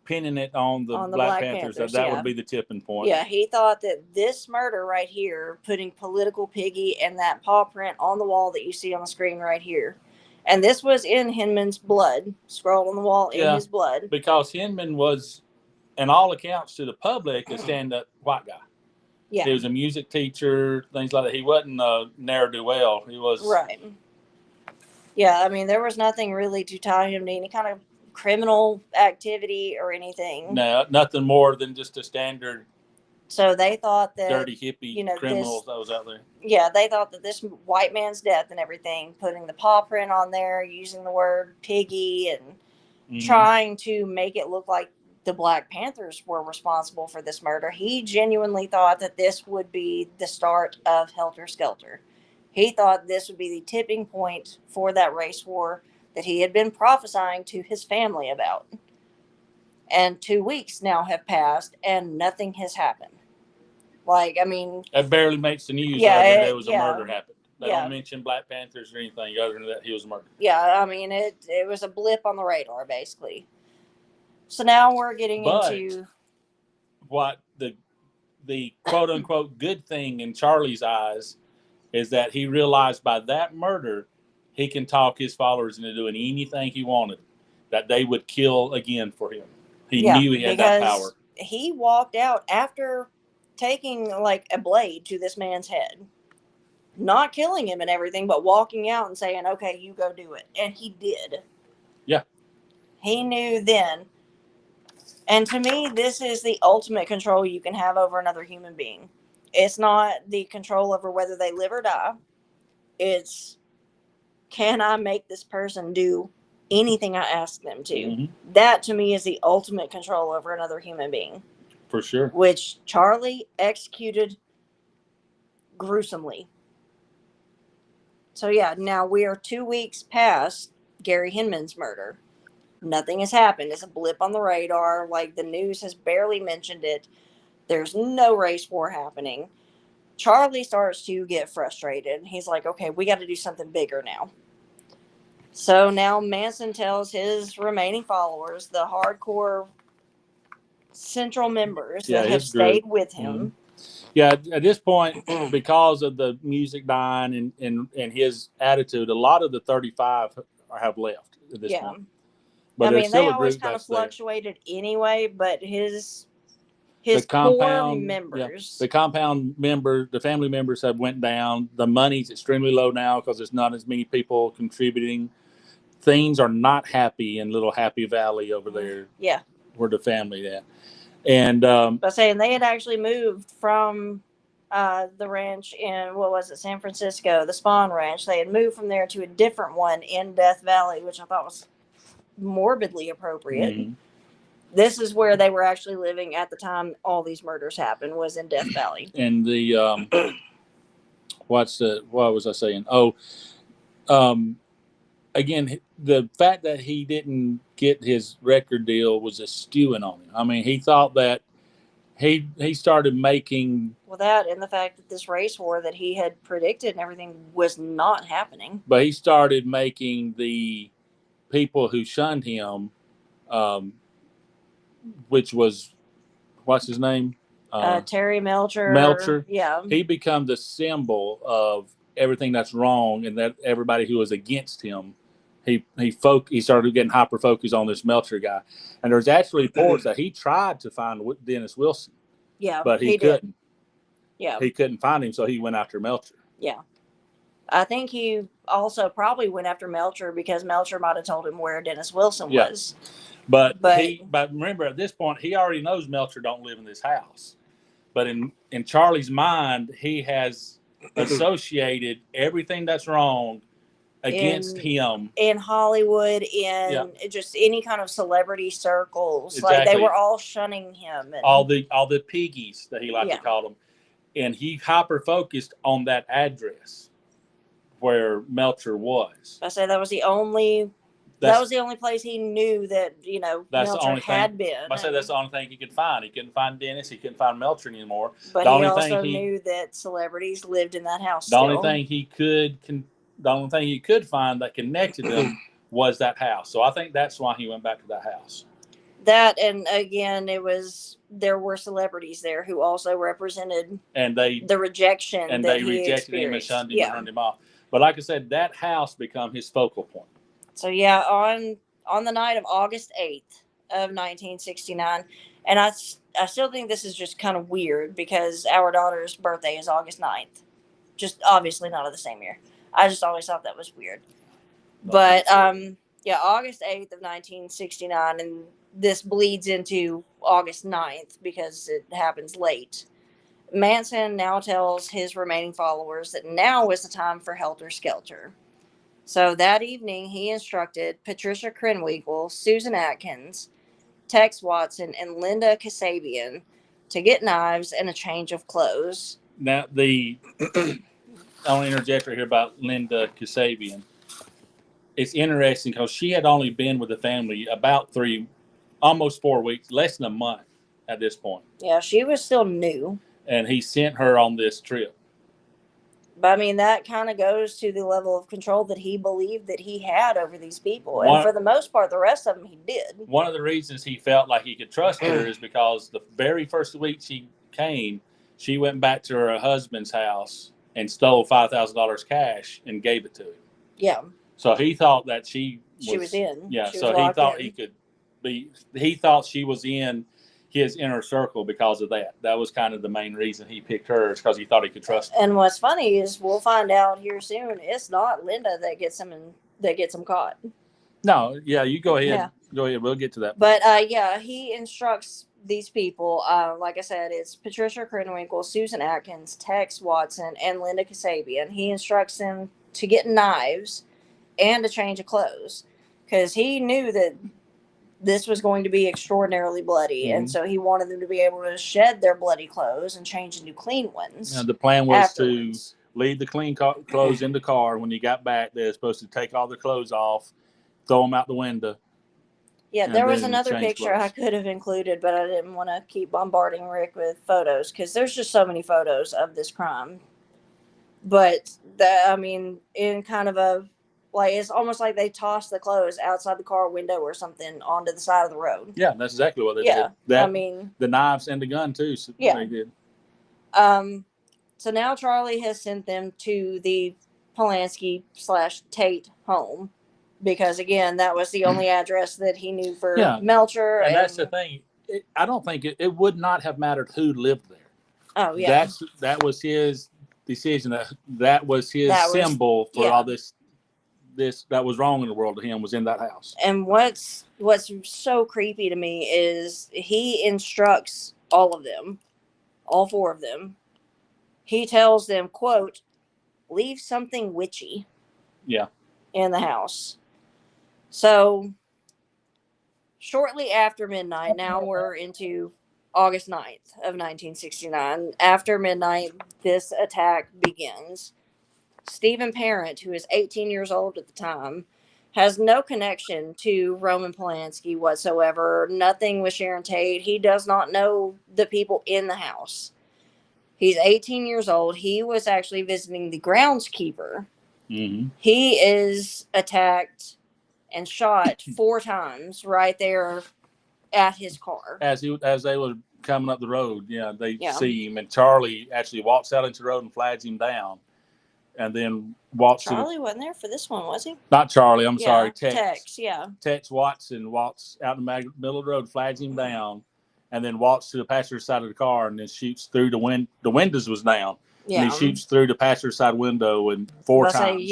pinning it on the Black Panthers that would be the tipping point. Yeah, he thought that this murder right here, putting Political Piggy and that paw print on the wall that you see on the screen right here, and this was in Hinman's blood, scrawled on the wall in his blood. Because Hinman was, in all accounts to the public, a stand-up white guy. Yeah. He was a music teacher, things like that. He wasn't a ne'er-do-well. He was... Right. Yeah, I mean, there was nothing really to tie him to any kind of criminal activity or anything. No, nothing more than just a standard. So they thought that dirty hippie criminals that was out there. Yeah, they thought that this white man's death and everything, putting the paw print on there, using the word piggy, and trying to make it look like the Black Panthers were responsible for this murder. He genuinely thought that this would be the start of Helter Skelter. He thought this would be the tipping point for that race war that he had been prophesying to his family about. And 2 weeks now have passed, and nothing has happened. Like, I mean... It barely makes the news other than there was a murder happened. They don't mention Black Panthers or anything other than that he was murdered. Yeah, I mean, it was a blip on the radar, basically. So now we're getting into... What the quote-unquote good thing in Charlie's eyes is that he realized by that murder... he can talk his followers into doing anything he wanted, that they would kill again for him. He knew he had that power. He walked out after taking like a blade to this man's head, not killing him and everything, but walking out and saying, "Okay, you go do it." And he did. Yeah. He knew then. And to me, this is the ultimate control you can have over another human being, It's not the control over whether they live or die. It's, can I make this person do anything I ask them to? Mm-hmm. That to me is the ultimate control over another human being. For sure. Which Charlie executed gruesomely. So yeah, now we are 2 weeks past Gary Hinman's murder. Nothing has happened. It's a blip on the radar. Like, the news has barely mentioned it. There's no race war happening. Charlie starts to get frustrated. He's like, okay, we got to do something bigger now. So now Manson tells his remaining followers, the hardcore central members that have stayed with him. Mm-hmm. Yeah, at this point, because of the music dying and his attitude, a lot of the 35 have left at this point. But I mean, they always kind of fluctuated anyway, but his core members. The compound member, the family members have went down. The money's extremely low now because there's not as many people contributing. Things are not happy in Little Happy Valley over there. Yeah. Where the family at. And but saying they had actually moved from the ranch in, what was it, San Francisco, the Spawn Ranch. They had moved from there to a different one in Death Valley, which I thought was morbidly appropriate. Mm-hmm. This is where they were actually living at the time all these murders happened, was in Death Valley. And the what was I saying? Again, the fact that he didn't get his record deal was a stewing on him. I mean, he thought that he started making... Well, that and the fact that this race war that he had predicted and everything was not happening. But he started making the people who shunned him, which was, what's his name? Terry Melcher. Melcher. Yeah. He became the symbol of everything that's wrong, and that everybody who was against him, he started getting hyper focused on this Melcher guy. And there's actually reports that he tried to find Dennis Wilson. Yeah, but he couldn't. Yeah, he couldn't find him, so he went after Melcher. Yeah, I think he also probably went after Melcher because Melcher might have told him where Dennis Wilson was. But remember, at this point, he already knows Melcher don't live in this house. But in Charlie's mind, he has associated everything that's wrong against him in Hollywood, just any kind of celebrity circles. Exactly. Like, they were all shunning him. And all the piggies that he liked to call them, and he hyper focused on that address where Melcher was. I say that was the only place he knew that Melcher had been. I said that's the only thing he could find. He couldn't find Dennis. He couldn't find Melcher anymore. But he also knew that celebrities lived in that house. The only thing he could find that connected them was that house. So I think that's why he went back to that house. That, and again, there were celebrities there who also represented the rejection, and that they rejected experienced. him and shunned him and turned him off. But like I said, that house became his focal point. So yeah, on the night of August 8th of 1969, and I still think this is just kind of weird because our daughter's birthday is August 9th. Just obviously not of the same year. I just always thought that was weird. But August 8th of 1969, and this bleeds into August 9th because it happens late. Manson now tells his remaining followers that now is the time for Helter Skelter. So that evening, he instructed Patricia Krenwinkel, Susan Atkins, Tex Watson, and Linda Kasabian to get knives and a change of clothes. Now, I want to interject right here about Linda Kasabian. It's interesting because she had only been with the family about almost 4 weeks, less than a month at this point. Yeah, she was still new. And he sent her on this trip. But I mean, that kind of goes to the level of control that he believed that he had over these people. And for the most part, the rest of them he did. One of the reasons he felt like he could trust her is because the very first week she came, she went back to her husband's house and stole $5,000 cash and gave it to him. Yeah. So he thought that she was in. Yeah, so he thought he thought she was in his inner circle because of that. That was kind of the main reason he picked her, is because he thought he could trust her. And what's funny is we'll find out here soon, it's not Linda that gets him caught. No, yeah, you go ahead. Yeah. Go ahead. We'll get to that. But he instructs these people, like I said, it's Patricia Krenwinkel, Susan Atkins, Tex Watson, and Linda Kasabian. He instructs them to get knives and a change of clothes because he knew that this was going to be extraordinarily bloody, and so he wanted them to be able to shed their bloody clothes and change into clean ones. Now, the plan was afterwards. to leave the clean clothes in the car. When you got back, they were supposed to take all their clothes off, throw them out the window. Yeah, there was another picture I could have included, but I didn't want to keep bombarding Rick with photos because there's just so many photos of this crime. But in kind of a like, it's almost like they tossed the clothes outside the car window or something onto the side of the road. Yeah, that's exactly what they did. The knives and the gun too. So yeah, they did. So now Charlie has sent them to the Polanski/Tate home. Because, again, that was the only address that he knew for Melcher. And that's the thing. I don't think it would not have mattered who lived there. Oh, yeah. That was his decision. That was his symbol for all this that was wrong in the world to him was in that house. And what's so creepy to me is he instructs all of them, all four of them. He tells them, quote, leave something witchy in the house. So, shortly after midnight, now we're into August 9th of 1969. After midnight, this attack begins. Stephen Parent, who is 18 years old at the time, has no connection to Roman Polanski whatsoever. Nothing with Sharon Tate. He does not know the people in the house. He's 18 years old. He was actually visiting the groundskeeper. Mm-hmm. He is attacked and shot 4 times right there at his car. As they were coming up the road, they see him, and Charlie actually walks out into the road and flags him down, and then walks. Charlie wasn't there for this one, was he? Not Charlie. I'm sorry, Tex. Tex Watson walks out in the middle of the road, flags him down, and then walks to the passenger side of the car and then shoots through the windows was down. Yeah. And he shoots through the passenger side window and 4 times.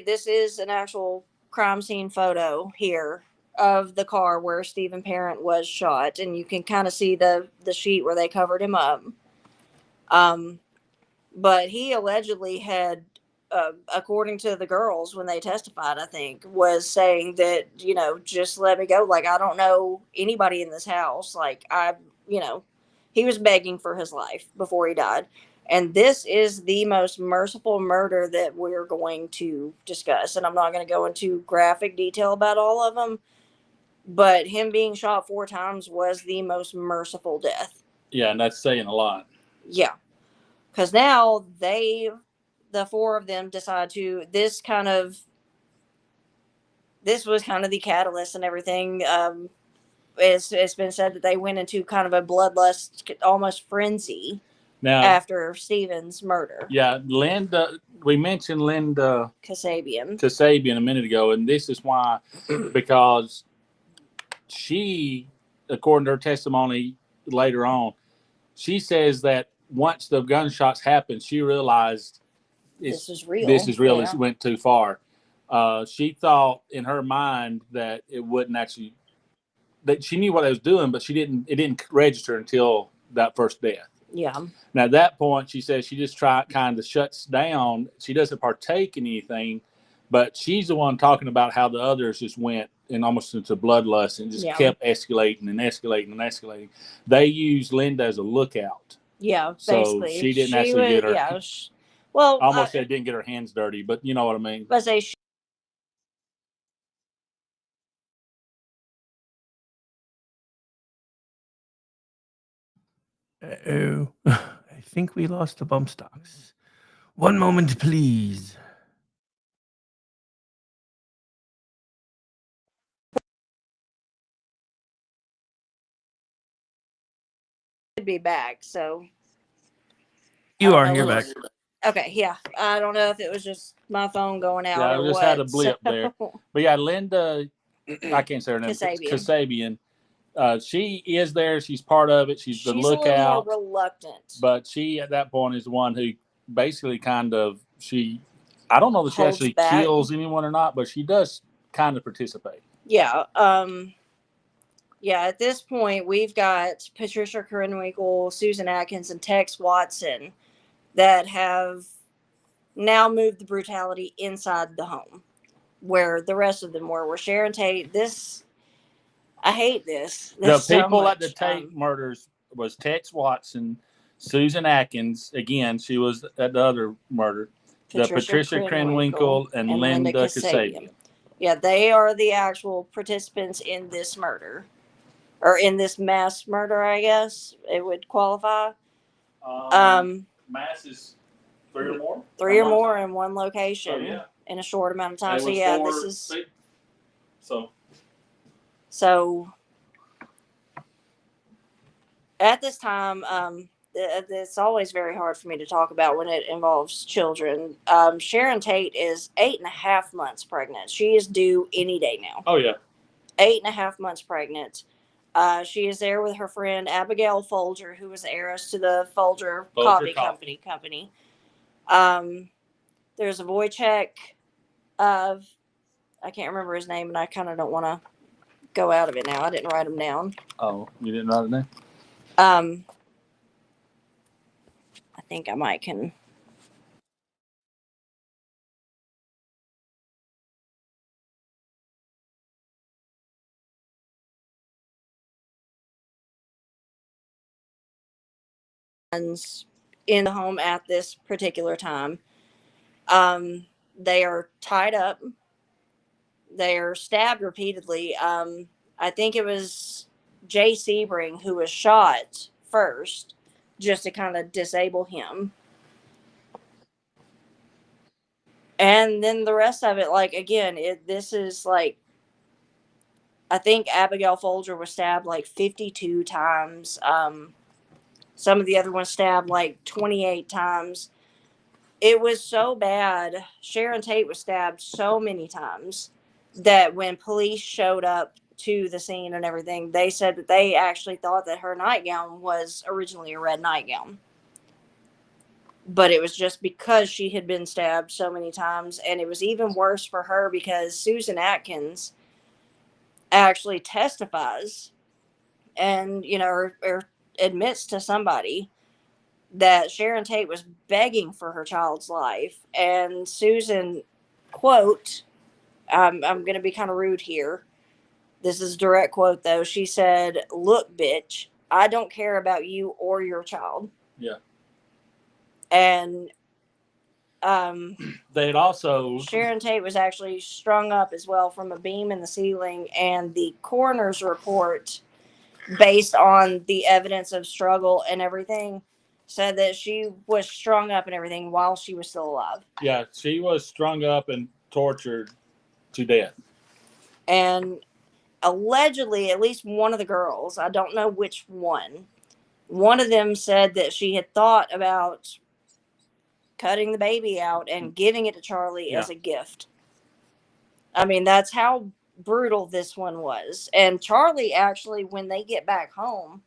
This is an actual crime scene photo here of the car where Stephen Parent was shot, and you can kind of see the sheet where they covered him up. But he allegedly had, according to the girls when they testified, I think, was saying that, just let me go. Like, I don't know anybody in this house. Like, he was begging for his life before he died. And this is the most merciful murder that we're going to discuss. And I'm not going to go into graphic detail about all of them, but him being shot 4 times was the most merciful death. Yeah, and that's saying a lot. Yeah. Because now the 4 of them decide to, this was kind of the catalyst and everything. It's been said that they went into kind of a bloodlust, almost frenzy. Now, after Stephen's murder. Yeah, Linda, we mentioned Linda Kasabian a minute ago, and this is why, because she, according to her testimony later on, she says that once the gunshots happened, she realized this is real. Yeah. It went too far. She thought in her mind that it wouldn't actually, that she knew what I was doing, but it didn't register until that first death. Yeah. Now, at that point, she says she just kind of shuts down. She doesn't partake in anything, but she's the one talking about how the others just went and almost into bloodlust and just kept escalating and escalating and escalating. They used Linda as a lookout. Yeah, so basically. She didn't actually get her. Yeah, almost said didn't get her hands dirty, but you know what I mean. But say Uh-oh. I think we lost the bump stocks. One moment, please. Should be back, so. You are here back. Okay, yeah. I don't know if it was just my phone going out or I just what. had a blip there. But yeah, Linda, I can't say her name. Kasabian. She is there. She's part of it. She's the lookout. A little more reluctant. But she, at that point, is the one who basically I don't know that she actually kills anyone or not, but she does kind of participate. Yeah. Yeah, at this point, we've got Patricia Krenwinkel, Susan Atkins, and Tex Watson that have now moved the brutality inside the home, where the rest of them were. Where Sharon Tate, I hate this. The So people much. at the Tate murders was Tex Watson, Susan Atkins. Again, she was at the other murder. Patricia Krenwinkel and Linda Kasabian. Yeah, they are the actual participants in this murder. Or in this mass murder, I guess it would qualify. Mass is 3 or more? 3 or more in one location in a short amount of time. So at this time, it's always very hard for me to talk about when it involves children. Sharon Tate is 8.5 months pregnant. She is due any day now. Oh, yeah. 8.5 months pregnant. She is there with her friend Abigail Folger, who was the heiress to the Folger Coffee Company. There's a Wojciech of, I can't remember his name, and I kind of don't want to go out of it now. I didn't write him down. Oh, you didn't write it down? I think I might can. In the home at this particular time. They are tied up. They are stabbed repeatedly. I think it was Jay Sebring who was shot first, just to kind of disable him. And then the rest of it, like, again, this is like, I think Abigail Folger was stabbed like 52 times. Some of the other ones stabbed like 28 times. It was so bad. Sharon Tate was stabbed so many times that when police showed up to the scene and everything, they said that they actually thought that her nightgown was originally a red nightgown. But it was just because she had been stabbed so many times. And it was even worse for her because Susan Atkins actually testifies and, or admits to somebody that Sharon Tate was begging for her child's life. And Susan, quote, I'm going to be kind of rude here. This is a direct quote, though. She said, "Look, bitch, I don't care about you or your child." Yeah. And they had also... Sharon Tate was actually strung up as well from a beam in the ceiling. And the coroner's report, based on the evidence of struggle and everything, said that she was strung up and everything while she was still alive. Yeah, she was strung up and tortured to death. And allegedly, at least one of the girls, I don't know which one of them said that she had thought about cutting the baby out and giving it to Charlie as a gift. I mean, that's how brutal this one was. And Charlie, actually, when they get back home,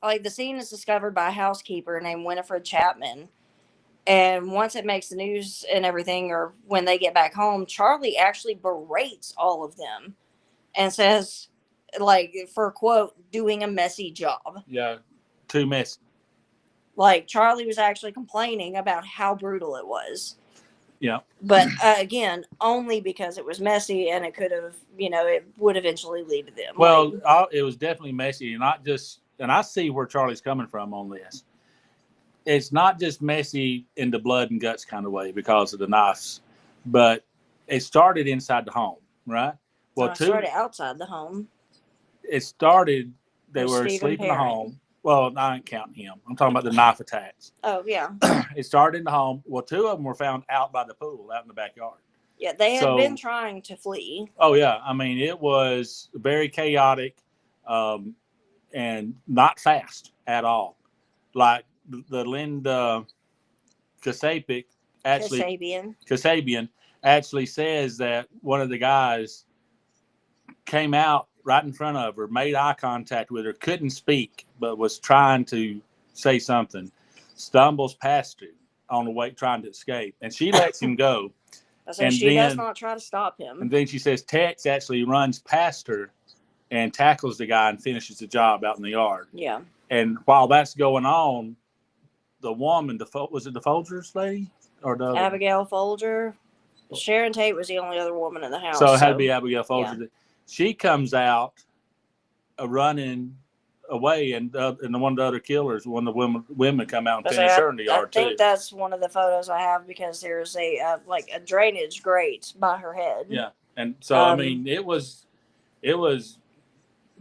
like, the scene is discovered by a housekeeper named Winifred Chapman. And once it makes the news and everything, or when they get back home, Charlie actually berates all of them and says, like, for a quote, doing a messy job. Yeah, too messy. Like, Charlie was actually complaining about how brutal it was. Yeah. But again, only because it was messy and it could have, it would eventually lead to them. Well, it was definitely messy, and not just, and I see where Charlie's coming from on this. It's not just messy in the blood and guts kind of way because of the knives, but it started inside the home, right? Well, it started outside the home. It started, they were asleep in the home. Well, I ain't counting him. I'm talking about the knife attacks. Oh, yeah. It started in the home. Well, 2 of them were found out by the pool, out in the backyard. Yeah, they had been trying to flee. Oh, yeah. I mean, it was very chaotic and not fast at all. Like the Linda Kasabian actually says that one of the guys came out right in front of her, made eye contact with her, couldn't speak, but was trying to say something, stumbles past her on the way trying to escape, and she lets him go. So she does not try to stop him. And then she says Tex actually runs past her and tackles the guy and finishes the job out in the yard. Yeah. And while that's going on, the woman, was it the Folgers lady or the Abigail Folger? Sharon Tate was the only other woman in the house. So it had to be Abigail Folger. Yeah. She comes out running away, and one of the other killers, one of the women come out and finish her in the yard too. I think that's one of the photos I have because there's a drainage grate by her head. Yeah, and so I mean, it was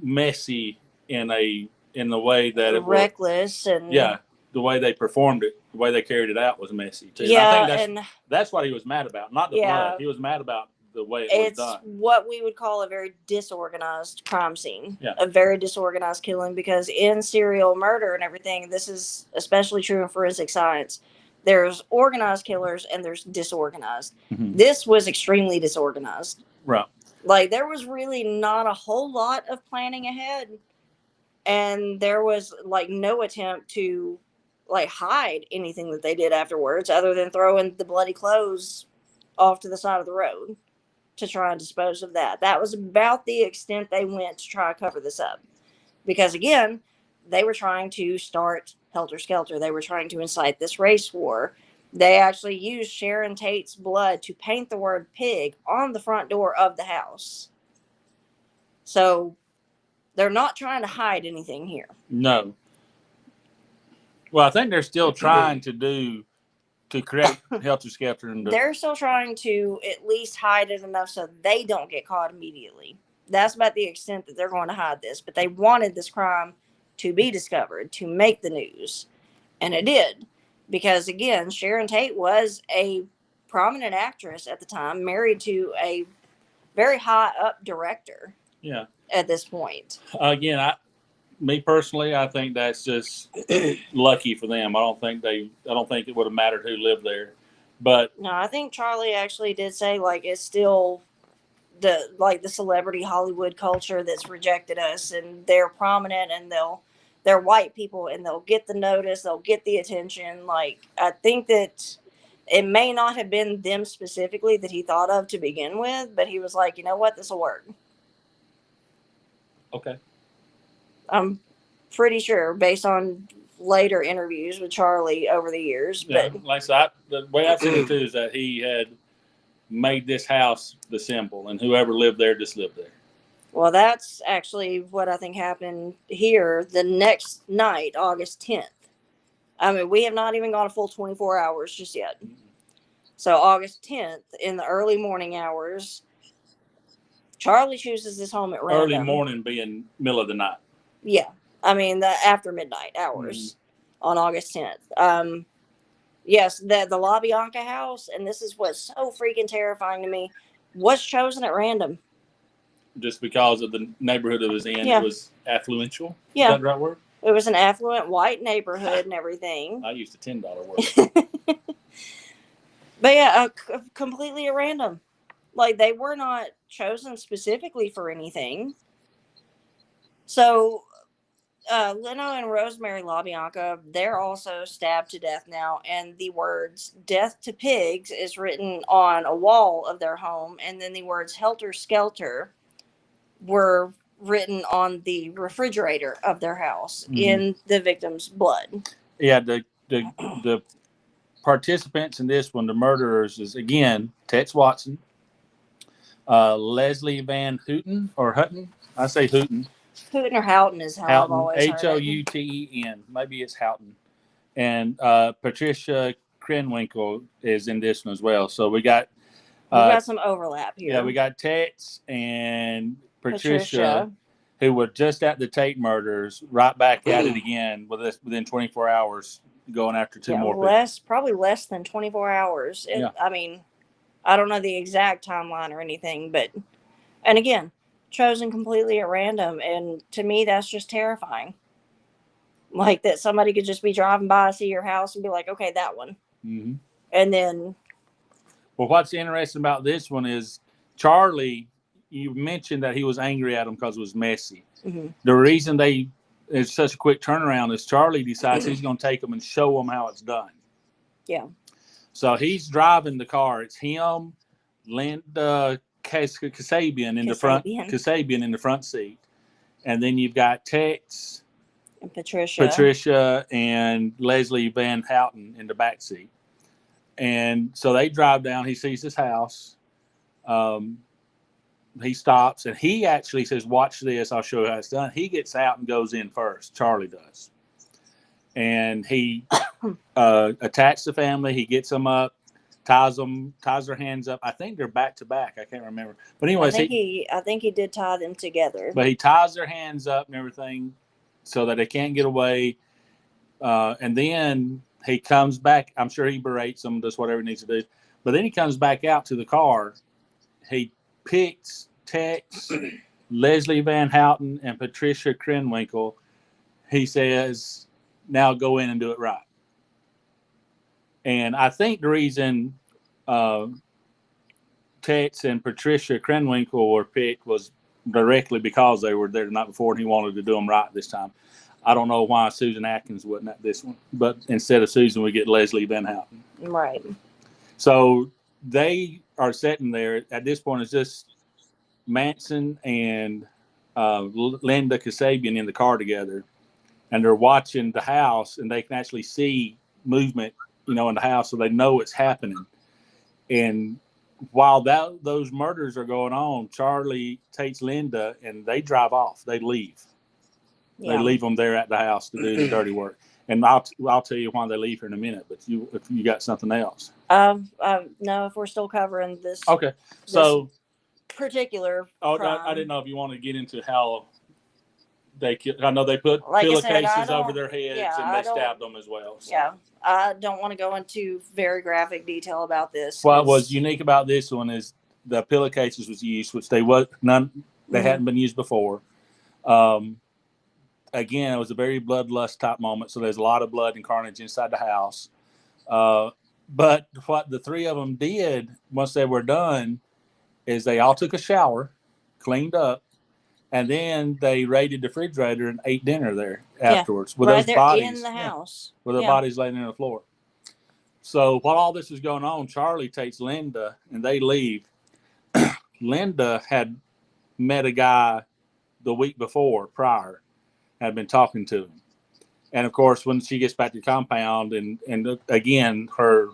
messy in the way that it reckless was, and the way they performed it, the way they carried it out was messy too. Yeah, and I think that's what he was mad about, not the blood. He was mad about the way it was done. It's what we would call a very disorganized crime scene. Yeah. A very disorganized killing, because in serial murder and everything, this is especially true in forensic science. There's organized killers and there's disorganized. Mm-hmm. This was extremely disorganized. Right. Like, there was really not a whole lot of planning ahead. And there was like no attempt to like hide anything that they did afterwards, other than throwing the bloody clothes off to the side of the road to try and dispose of that. That was about the extent they went to try to cover this up. Because again, they were trying to start Helter Skelter. They were trying to incite this race war. They actually used Sharon Tate's blood to paint the word pig on the front door of the house. So they're not trying to hide anything here. No. Well, I think they're still trying to create Helter Skelter. They're still trying to at least hide it enough so they don't get caught immediately. That's about the extent that they're going to hide this. But they wanted this crime to be discovered, to make the news. And it did. Because, again, Sharon Tate was a prominent actress at the time, married to a very high-up director. Yeah. At this point. Again, me personally, I think that's just lucky for them. I don't think it would have mattered who lived there. But no, I think Charlie actually did say, like, it's still the celebrity Hollywood culture that's rejected us, and they're prominent, and they're white people, and they'll get the notice, they'll get the attention. Like, I think that it may not have been them specifically that he thought of to begin with, but he was like, you know what, this will work. Okay. I'm pretty sure, based on later interviews with Charlie over the years. Yeah, but like I said, the way I've seen it too is that he had made this house the symbol, and whoever lived there just lived there. Well, that's actually what I think happened here the next night, August 10th. I mean, we have not even gone a full 24 hours just yet. So August 10th, in the early morning hours, Charlie chooses this home at random. Early morning being middle of the night. Yeah. I mean, the after midnight hours on August 10th. Yes, the La Bianca house, and this is what's so freaking terrifying to me, was chosen at random. Just because of the neighborhood it was in, it was affluential. Yeah. Is that the right word? It was an affluent white neighborhood and everything. I used a $10 word. But yeah, completely at random. Like, they were not chosen specifically for anything. So, Leno and Rosemary LaBianca, they're also stabbed to death now. And the words "death to pigs" is written on a wall of their home. And then the words "Helter Skelter" were written on the refrigerator of their house in the victim's blood. Yeah, the participants in this one, the murderers, is again Tex Watson, Leslie Van Houten or Hutton. I say Houghton. Houghton or Houghton is how I've always heard it. Houten. Maybe it's Houghton. And Patricia Krenwinkel is in this one as well. So we got some overlap here. Yeah, we got Tex and Patricia, who were just at the Tate murders, right back at it again within 24 hours, going after two more people. Probably less than 24 hours. I mean, I don't know the exact timeline or anything, and again, chosen completely at random. And to me, that's just terrifying. Like, that somebody could just be driving by, see your house, and be like, okay, that one. Mm-hmm. And then. Well, what's interesting about this one is Charlie, you mentioned that he was angry at him because it was messy. Mm-hmm. The reason it's such a quick turnaround is Charlie decides he's going to take them and show them how it's done. Yeah. So he's driving the car. It's him, Linda Kasabian in the front seat, and then you've got Tex, and Patricia, and Leslie Van Houten in the back seat. And so they drive down. He sees this house. He stops, and he actually says, "Watch this. I'll show you how it's done." He gets out and goes in first. Charlie does. And he attacks the family. He gets them up, ties their hands up. I think they're back to back. I can't remember. But anyways, I think he did tie them together. But he ties their hands up and everything so that they can't get away. And then he comes back. I'm sure he berates them, does whatever he needs to do. But then he comes back out to the car. He picks Tex, Leslie Van Houten, and Patricia Krenwinkel. He says, "Now go in and do it right." And I think the reason Tex and Patricia Krenwinkel were picked was directly because they were there the night before and he wanted to do them right this time. I don't know why Susan Atkins wasn't at this one, but instead of Susan, we get Leslie Van Houten. Right. So they are sitting there. At this point, it's just Manson and Linda Kasabian in the car together, and they're watching the house, and they can actually see movement, in the house, so they know it's happening. And while those murders are going on, Charlie takes Linda, and they drive off. They leave. Yeah. They leave them there at the house to do the dirty work. And I'll tell you why they leave here in a minute. But if you got something else, no, if we're still covering this, okay. So particular. I didn't know if you wanted to get into how they. I know they put pillowcases over their heads and they stabbed them as well. So. Yeah, I don't want to go into very graphic detail about this. What was unique about this one is the pillowcases was used, which they hadn't been used before. Again, it was a very bloodlust type moment, so there's a lot of blood and carnage inside the house. But what the three of them did once they were done is they all took a shower, cleaned up, and then they raided the refrigerator and ate dinner there afterwards with those bodies in the house, with their bodies laying on the floor. So while all this was going on, Charlie takes Linda and they leave. Linda had met a guy the week prior. Had been talking to him, and of course, when she gets back to the compound, and again her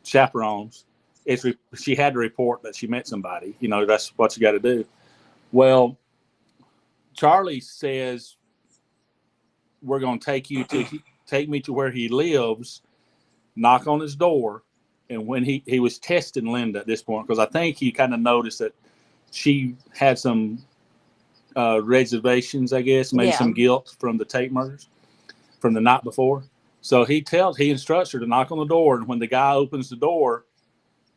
chaperones, she had to report that she met somebody. That's what you got to do. Well, Charlie says, "We're going to take me to where he lives." Knock on his door, and when he was testing Linda at this point, because I think he kind of noticed that she had some reservations, I guess, maybe some guilt from the Tate murders from the night before. So he instructs her to knock on the door, and when the guy opens the door,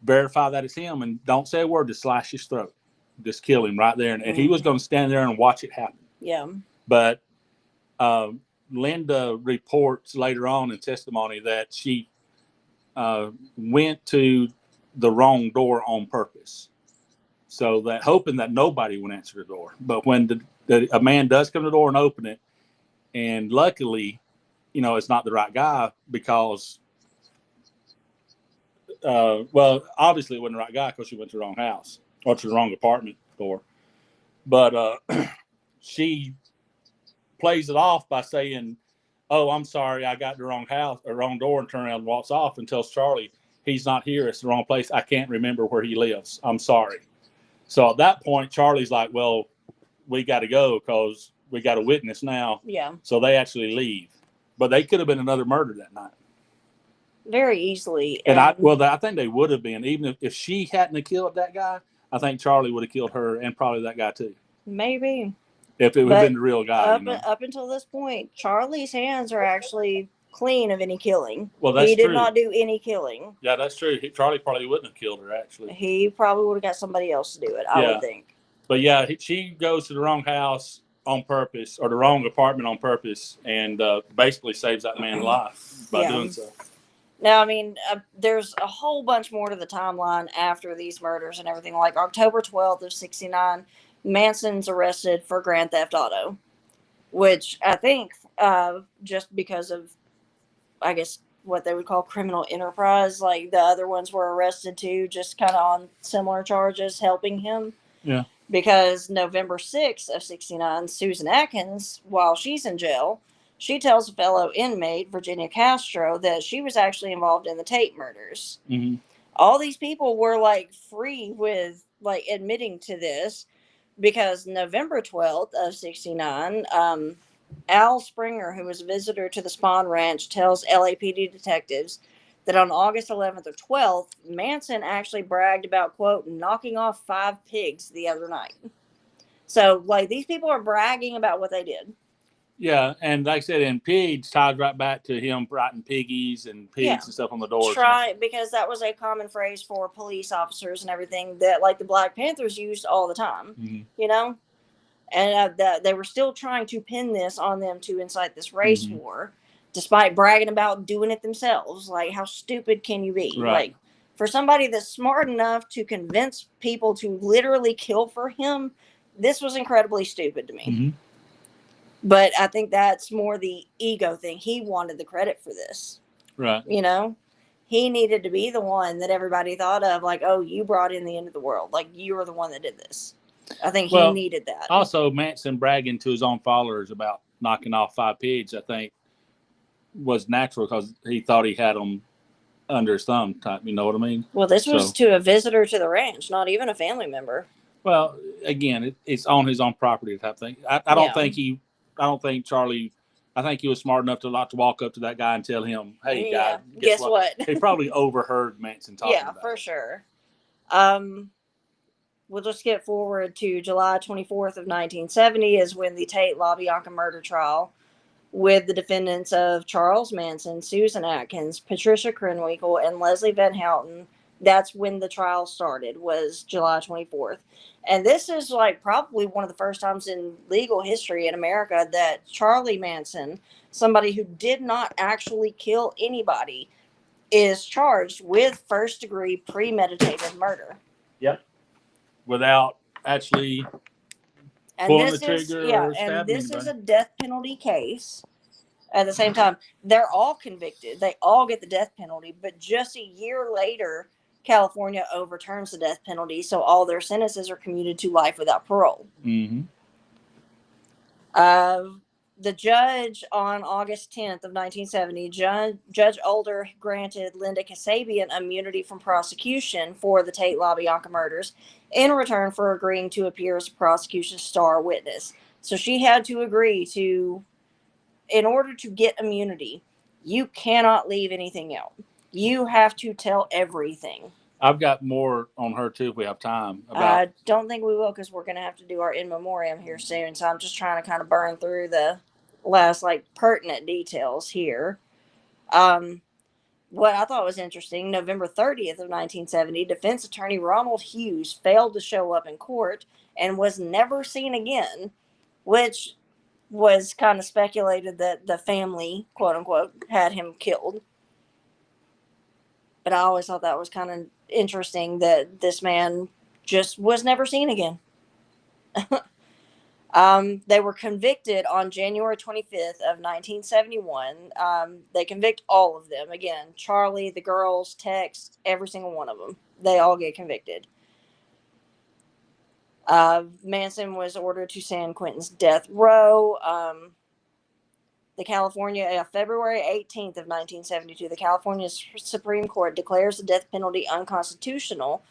verify that it's him, and don't say a word, just slash his throat, just kill him right there. And he was going to stand there and watch it happen. Yeah. But Linda reports later on in testimony that she went to the wrong door on purpose. So that hoping that nobody would answer the door. But when a man does come to the door and open it, and luckily, it's not the right guy because, obviously it wasn't the right guy because she went to the wrong house or to the wrong apartment door. But she plays it off by saying, "Oh, I'm sorry, I got the wrong house or wrong door," and turns around and walks off and tells Charlie, "He's not here. It's the wrong place. I can't remember where he lives. I'm sorry." So at that point, Charlie's like, "Well, we got to go because we got a witness now." Yeah. So they actually leave. But they could have been another murder that night. Very easily. And I think they would have been. Even if she hadn't have killed that guy, I think Charlie would have killed her and probably that guy too. Maybe. If it would have been the real guy. Up until this point, Charlie's hands are actually clean of any killing. Well, that's he did true. Not do any killing. Yeah, that's true. Charlie probably wouldn't have killed her, actually. He probably would have got somebody else to do it, I would think. But yeah, she goes to the wrong house on purpose or the wrong apartment on purpose and basically saves that man's life by doing so. Now, I mean, there's a whole bunch more to the timeline after these murders and everything. Like October 12th of 1969, Manson's arrested for grand theft auto, which I think just because of, I guess, what they would call criminal enterprise, like the other ones were arrested too, just kind of on similar charges, helping him. Yeah. because November 6th of 69, Susan Atkins, while she's in jail, she tells a fellow inmate, Virginia Castro, that she was actually involved in the Tate murders. Mm-hmm. All these people were like free with like admitting to this, because November 12th of 69, Al Springer, who was a visitor to the Spawn Ranch, tells LAPD detectives that on August 11th or 12th, Manson actually bragged about, quote, knocking off 5 pigs the other night. So, like, these people are bragging about what they did. Yeah, and like I said, in pigs ties right back to him writing piggies and pigs and stuff on the doors. Because that was a common phrase for police officers and everything that, like, the Black Panthers used all the time, you know? And that they were still trying to pin this on them to incite this race war, despite bragging about doing it themselves. Like, how stupid can you be? Right. Like, for somebody that's smart enough to convince people to literally kill for him, this was incredibly stupid to me. Mm-hmm. But I think that's more the ego thing. He wanted the credit for this. Right. You know? He needed to be the one that everybody thought of, like, oh, you brought in the end of the world. Like, you were the one that did this. I think he needed that. Also, Manson bragging to his own followers about knocking off 5 pigs, I think, was natural because he thought he had them under his thumb type. You know what I mean? Well, this was to a visitor to the ranch, not even a family member. Well, again, it's on his own property type thing. I don't think Charlie. I think he was smart enough to not to walk up to that guy and tell him, "Hey, guy, guess what?" He probably overheard Manson talking. Yeah, for sure. We'll just skip forward to July 24th of 1970 is when the Tate LaBianca murder trial with the defendants of Charles Manson, Susan Atkins, Patricia Krenwinkel, and Leslie Van Houten. That's when the trial started, was July 24th. And this is like probably one of the first times in legal history in America that Charlie Manson, somebody who did not actually kill anybody, is charged with first-degree premeditated murder. Yep. Without actually pulling the trigger or stabbing and this anybody. is a death penalty case. At the same time, they're all convicted. They all get the death penalty, but just a year later, California overturns the death penalty, so all their sentences are commuted to life without parole. Mm-hmm. The judge on August 10th of 1970, Judge Older granted Linda Kasabian immunity from prosecution for the Tate LaBianca murders in return for agreeing to appear as a prosecution's star witness. So she had to agree to, in order to get immunity, you cannot leave anything out. You have to tell everything. I've got more on her too if we have time. I don't think we will, because we're going to have to do our in memoriam here soon. So I'm just trying to kind of burn through the last like pertinent details here. What I thought was interesting, November 30th of 1970, defense attorney Ronald Hughes failed to show up in court and was never seen again, which was kind of speculated that the family, quote unquote, had him killed. But I always thought that was kind of interesting that this man just was never seen again. They were convicted on January 25th of 1971. They convict all of them. Again, Charlie, the girls, Tex, every single one of them. They all get convicted. Manson was ordered to San Quentin's death row. February 18th of 1972, the California Supreme Court declares the death penalty unconstitutional,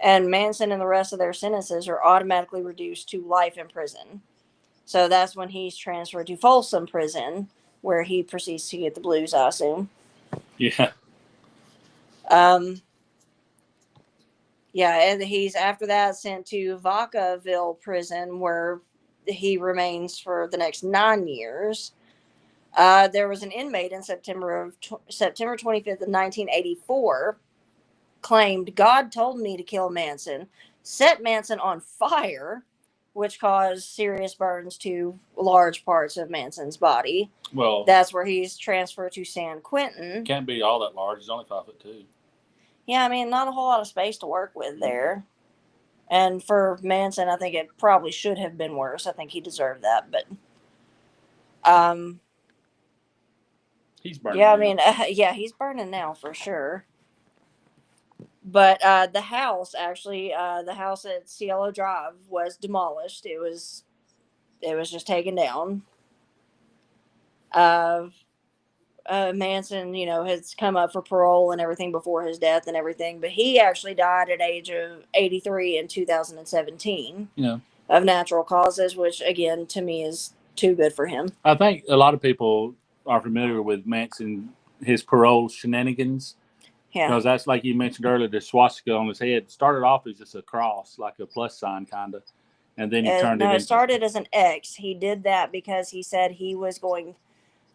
and Manson and the rest of their sentences are automatically reduced to life in prison. So that's when he's transferred to Folsom Prison, where he proceeds to get the blues, I assume. Yeah. And he's after that sent to Vacaville Prison, where he remains for the next 9 years. There was an inmate in September 25th of 1984 claimed God told me to kill Manson, set Manson on fire, which caused serious burns to large parts of Manson's body. Well, that's where he's transferred to San Quentin. Can't be all that large. He's only 5'2". Yeah, I mean, not a whole lot of space to work with there. And for Manson, I think it probably should have been worse. I think he deserved that, but he's burning. Yeah, I mean, he's burning now for sure. But the house actually, the house at Cielo Drive was demolished. It was just taken down. Uh, Manson, has come up for parole and everything before his death and everything, but he actually died at age of 83 in 2017 of natural causes, which again to me is too good for him. I think a lot of people are familiar with Manson, his parole shenanigans. Yeah, because that's like you mentioned earlier, the swastika on his head started off as just a cross, like a plus sign kind of, and then he turned no, it it started as an X. He did that because he said he was going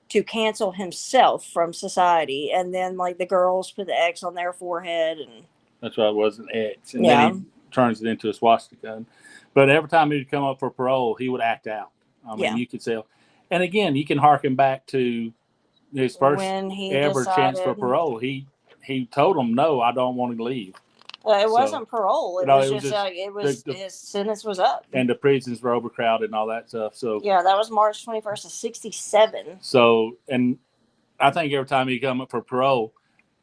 to cancel himself from society, and then like the girls put the X on their forehead, and that's why it was an X, and then he turns it into a swastika. But every time he'd come up for parole, he would act out. I mean, you could tell. And again, you can harken back to his first ever chance for parole. He told him, "No, I don't want to leave." It wasn't parole. It was just his sentence was up, and the prisons were overcrowded and all that stuff. So yeah, that was March 21st of '67. So, and I think every time he come up for parole,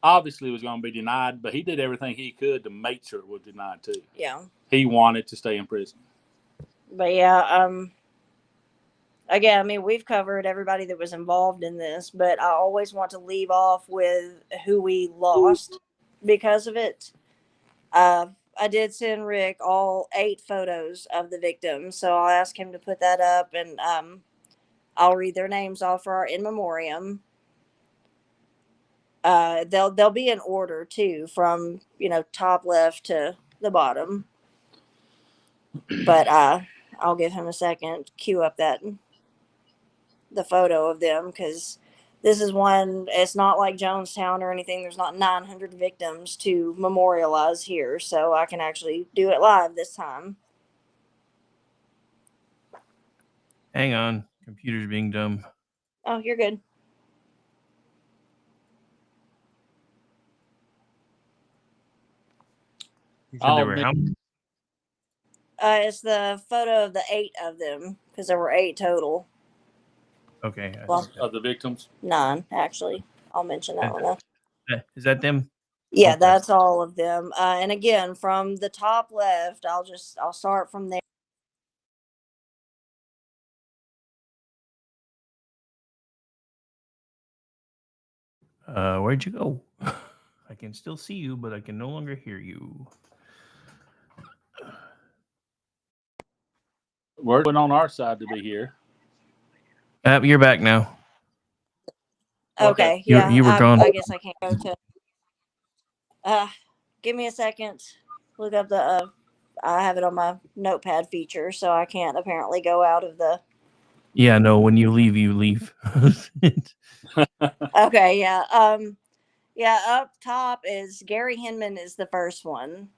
obviously it was going to be denied, but he did everything he could to make sure it was denied too. Yeah, he wanted to stay in prison. But yeah, again, I mean, we've covered everybody that was involved in this, but I always want to leave off with who we lost because of it. I did send Rick all 8 photos of the victims, so I'll ask him to put that up, and I'll read their names off for our in memoriam. They'll be in order too, from top left to the bottom. But I'll give him a second, cue up the photo of them, because this is one, it's not like Joenstown or anything. There's not 900 victims to memorialize here, so I can actually do it live this time. Hang on, computer's being dumb. Oh, you're good. You said there were how many? It's the photo of the 8 of them, because there were 8 total. Okay. Well, of the victims? 9, actually. I'll mention that one. Is that them? Yeah, okay. That's all of them. And again, from the top left, I'll start from there. Where'd you go? I can still see you, but I can no longer hear you. We're on our side to be here. You're back now. Okay, yeah. You were gone. I guess I can't go to. Give me a second. Look up the. I have it on my notepad feature, so I can't apparently go out of the. Yeah, no. When you leave, you leave. Okay, yeah. Yeah. Up top is Gary Hinman is the first one.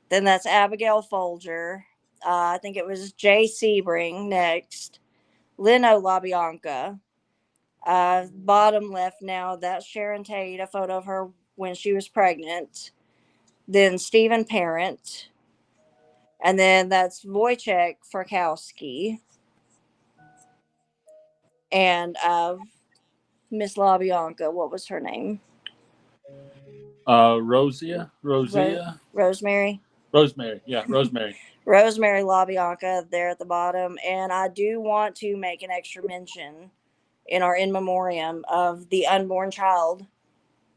Then that's Abigail Folger. I think it was Jay Sebring next. Leno LaBianca. Bottom left now, that's Sharon Tate, a photo of her when she was pregnant. Then Stephen Parent. And then that's Wojciech Frykowski. And Miss LaBianca, what was her name? Rosemary. Yeah, Rosemary. Rosemary LaBianca there at the bottom. And I do want to make an extra mention in our in memoriam of the unborn child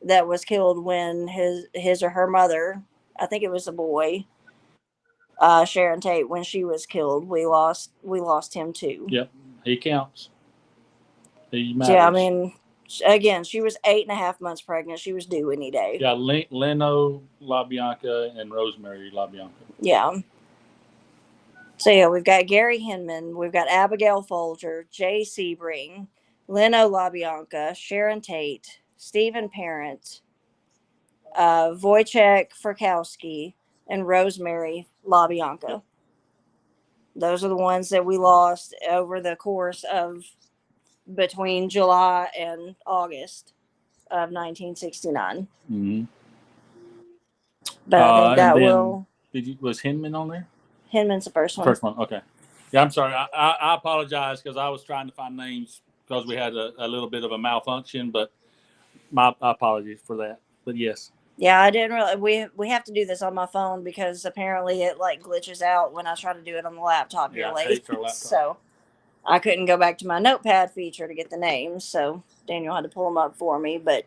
that was killed when his or her mother, I think it was a boy, Sharon Tate, when she was killed, we lost him too. Yep, he counts. He matters. Yeah, I mean, again, she was 8.5 months pregnant. She was due any day. Yeah, Leno LaBianca and Rosemary LaBianca. Yeah. So yeah, we've got Gary Hinman, we've got Abigail Folger, Jay Sebring, Leno LaBianca, Sharon Tate, Stephen Parent, Wojciech Frykowski, and Rosemary LaBianca. Those are the ones that we lost over the course of between July and August of 1969. Mm-hmm. But I think that will. Was Hinman on there? Hinman's the first one. First one, okay. Yeah, I'm sorry. I apologize because I was trying to find names because we had a little bit of a malfunction, but my apologies for that. But yes. Yeah, I didn't really. We have to do this on my phone because apparently it like glitches out when I try to do it on the laptop here Yeah, late. hates our laptop. So I couldn't go back to my notepad feature to get the names. So Daniel had to pull them up for me. But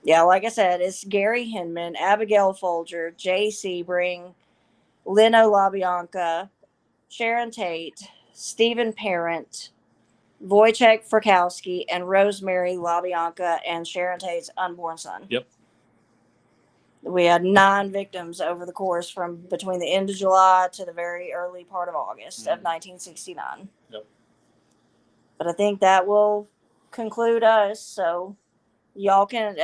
yeah, like I said, it's Gary Hinman, Abigail Folger, Jay Sebring, Lino LaBianca, Sharon Tate, Stephen Parent, Wojciech Frykowski, and Rosemary LaBianca and Sharon Tate's unborn son. Yep. We had 9 victims over the course from between the end of July to the very early part of August of 1969. Yep. But I think that will conclude us. So y'all can.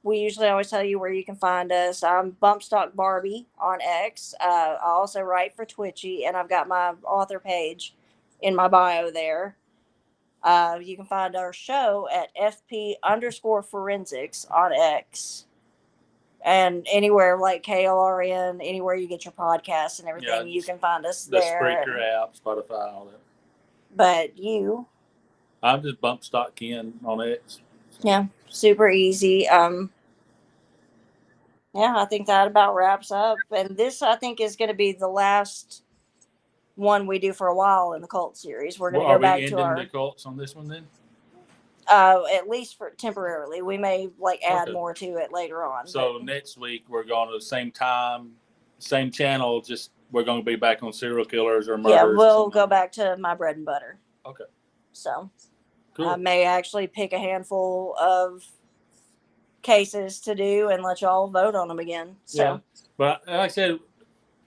We usually always tell you where you can find us. I'm Bumpstock Barbie on X. I also write for Twitchy, and I've got my author page in my bio there. You can find our show at FP_forensics on X. And anywhere like KLRN, anywhere you get your podcasts and everything, you can find us the there. Spreaker app, Spotify, all that. But I'm just Bumpstock Ken on X. Yeah, super easy. Yeah, I think that about wraps up. And this, I think, is going to be the last one we do for a while in the cult series. We're going to go back to our the cults on this one then. At least for temporarily. We may add more to it later on. So next week we're going to the same time, same channel. Just we're going to be back on serial killers or murders. Yeah, we'll go back to my bread and butter. Okay. So cool. I may actually pick a handful of cases to do and let y'all vote on them again. So. Yeah, but like I said,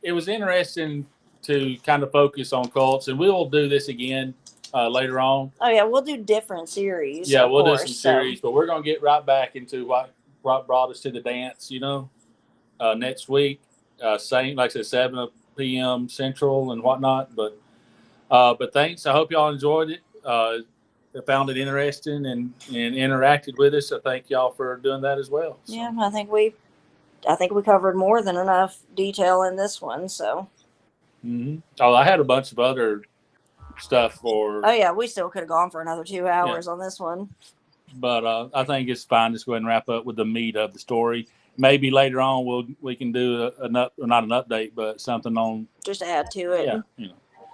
it was interesting to kind of focus on cults, and we'll do this again. Later on. Oh yeah, we'll do different series. Yeah, we'll do some series, but we're gonna get right back into what brought us to the dance. Next week, same like I said, 7 p.m. Central and whatnot. But thanks. I hope y'all enjoyed it. Found it interesting and interacted with us. So thank y'all for doing that as well. So. Yeah, I think we covered more than enough detail in this one. So. Mm-hmm. Oh, I had a bunch of other stuff for. Oh yeah, we still could have gone for another 2 hours on this one. But I think it's fine. Just go ahead and wrap up with the meat of the story. Maybe later on we can do not an update, but something on just add to it. Yeah,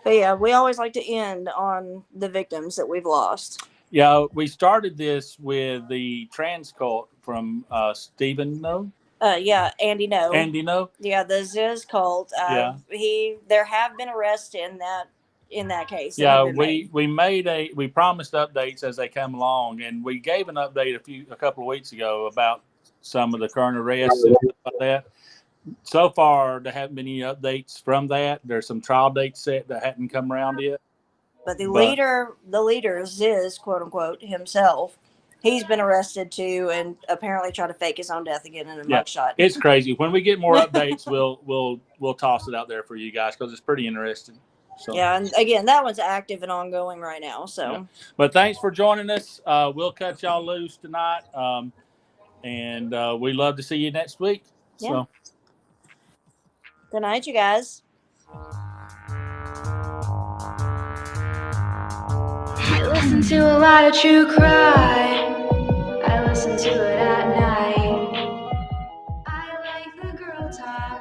But yeah, we always like to end on the victims that we've lost. Yeah, we started this with the trans cult from Stephen No. Andy No. Andy No. Yeah, the Ziz cult. There have been arrests in that case. Yeah, we promised updates as they come along, and we gave an update a couple of weeks ago about some of the current arrests and stuff like that. So far, there haven't been any updates from that. There's some trial dates set that hadn't come around yet. But the leader, Ziz, quote unquote, himself, he's been arrested too, and apparently tried to fake his own death again in a mugshot. It's crazy. When we get more updates, we'll toss it out there for you guys because it's pretty interesting. So. Yeah, and again, that one's active and ongoing right now. So, yeah. But thanks for joining us. We'll cut y'all loose tonight, and we love to see you next week. Yeah. So. Good night, you guys. I listen to a lot of true crime. I listen to it at night. I like the girl talk.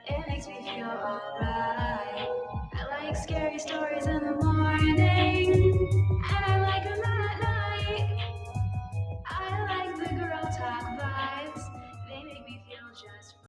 It makes me feel alright. I like scary stories.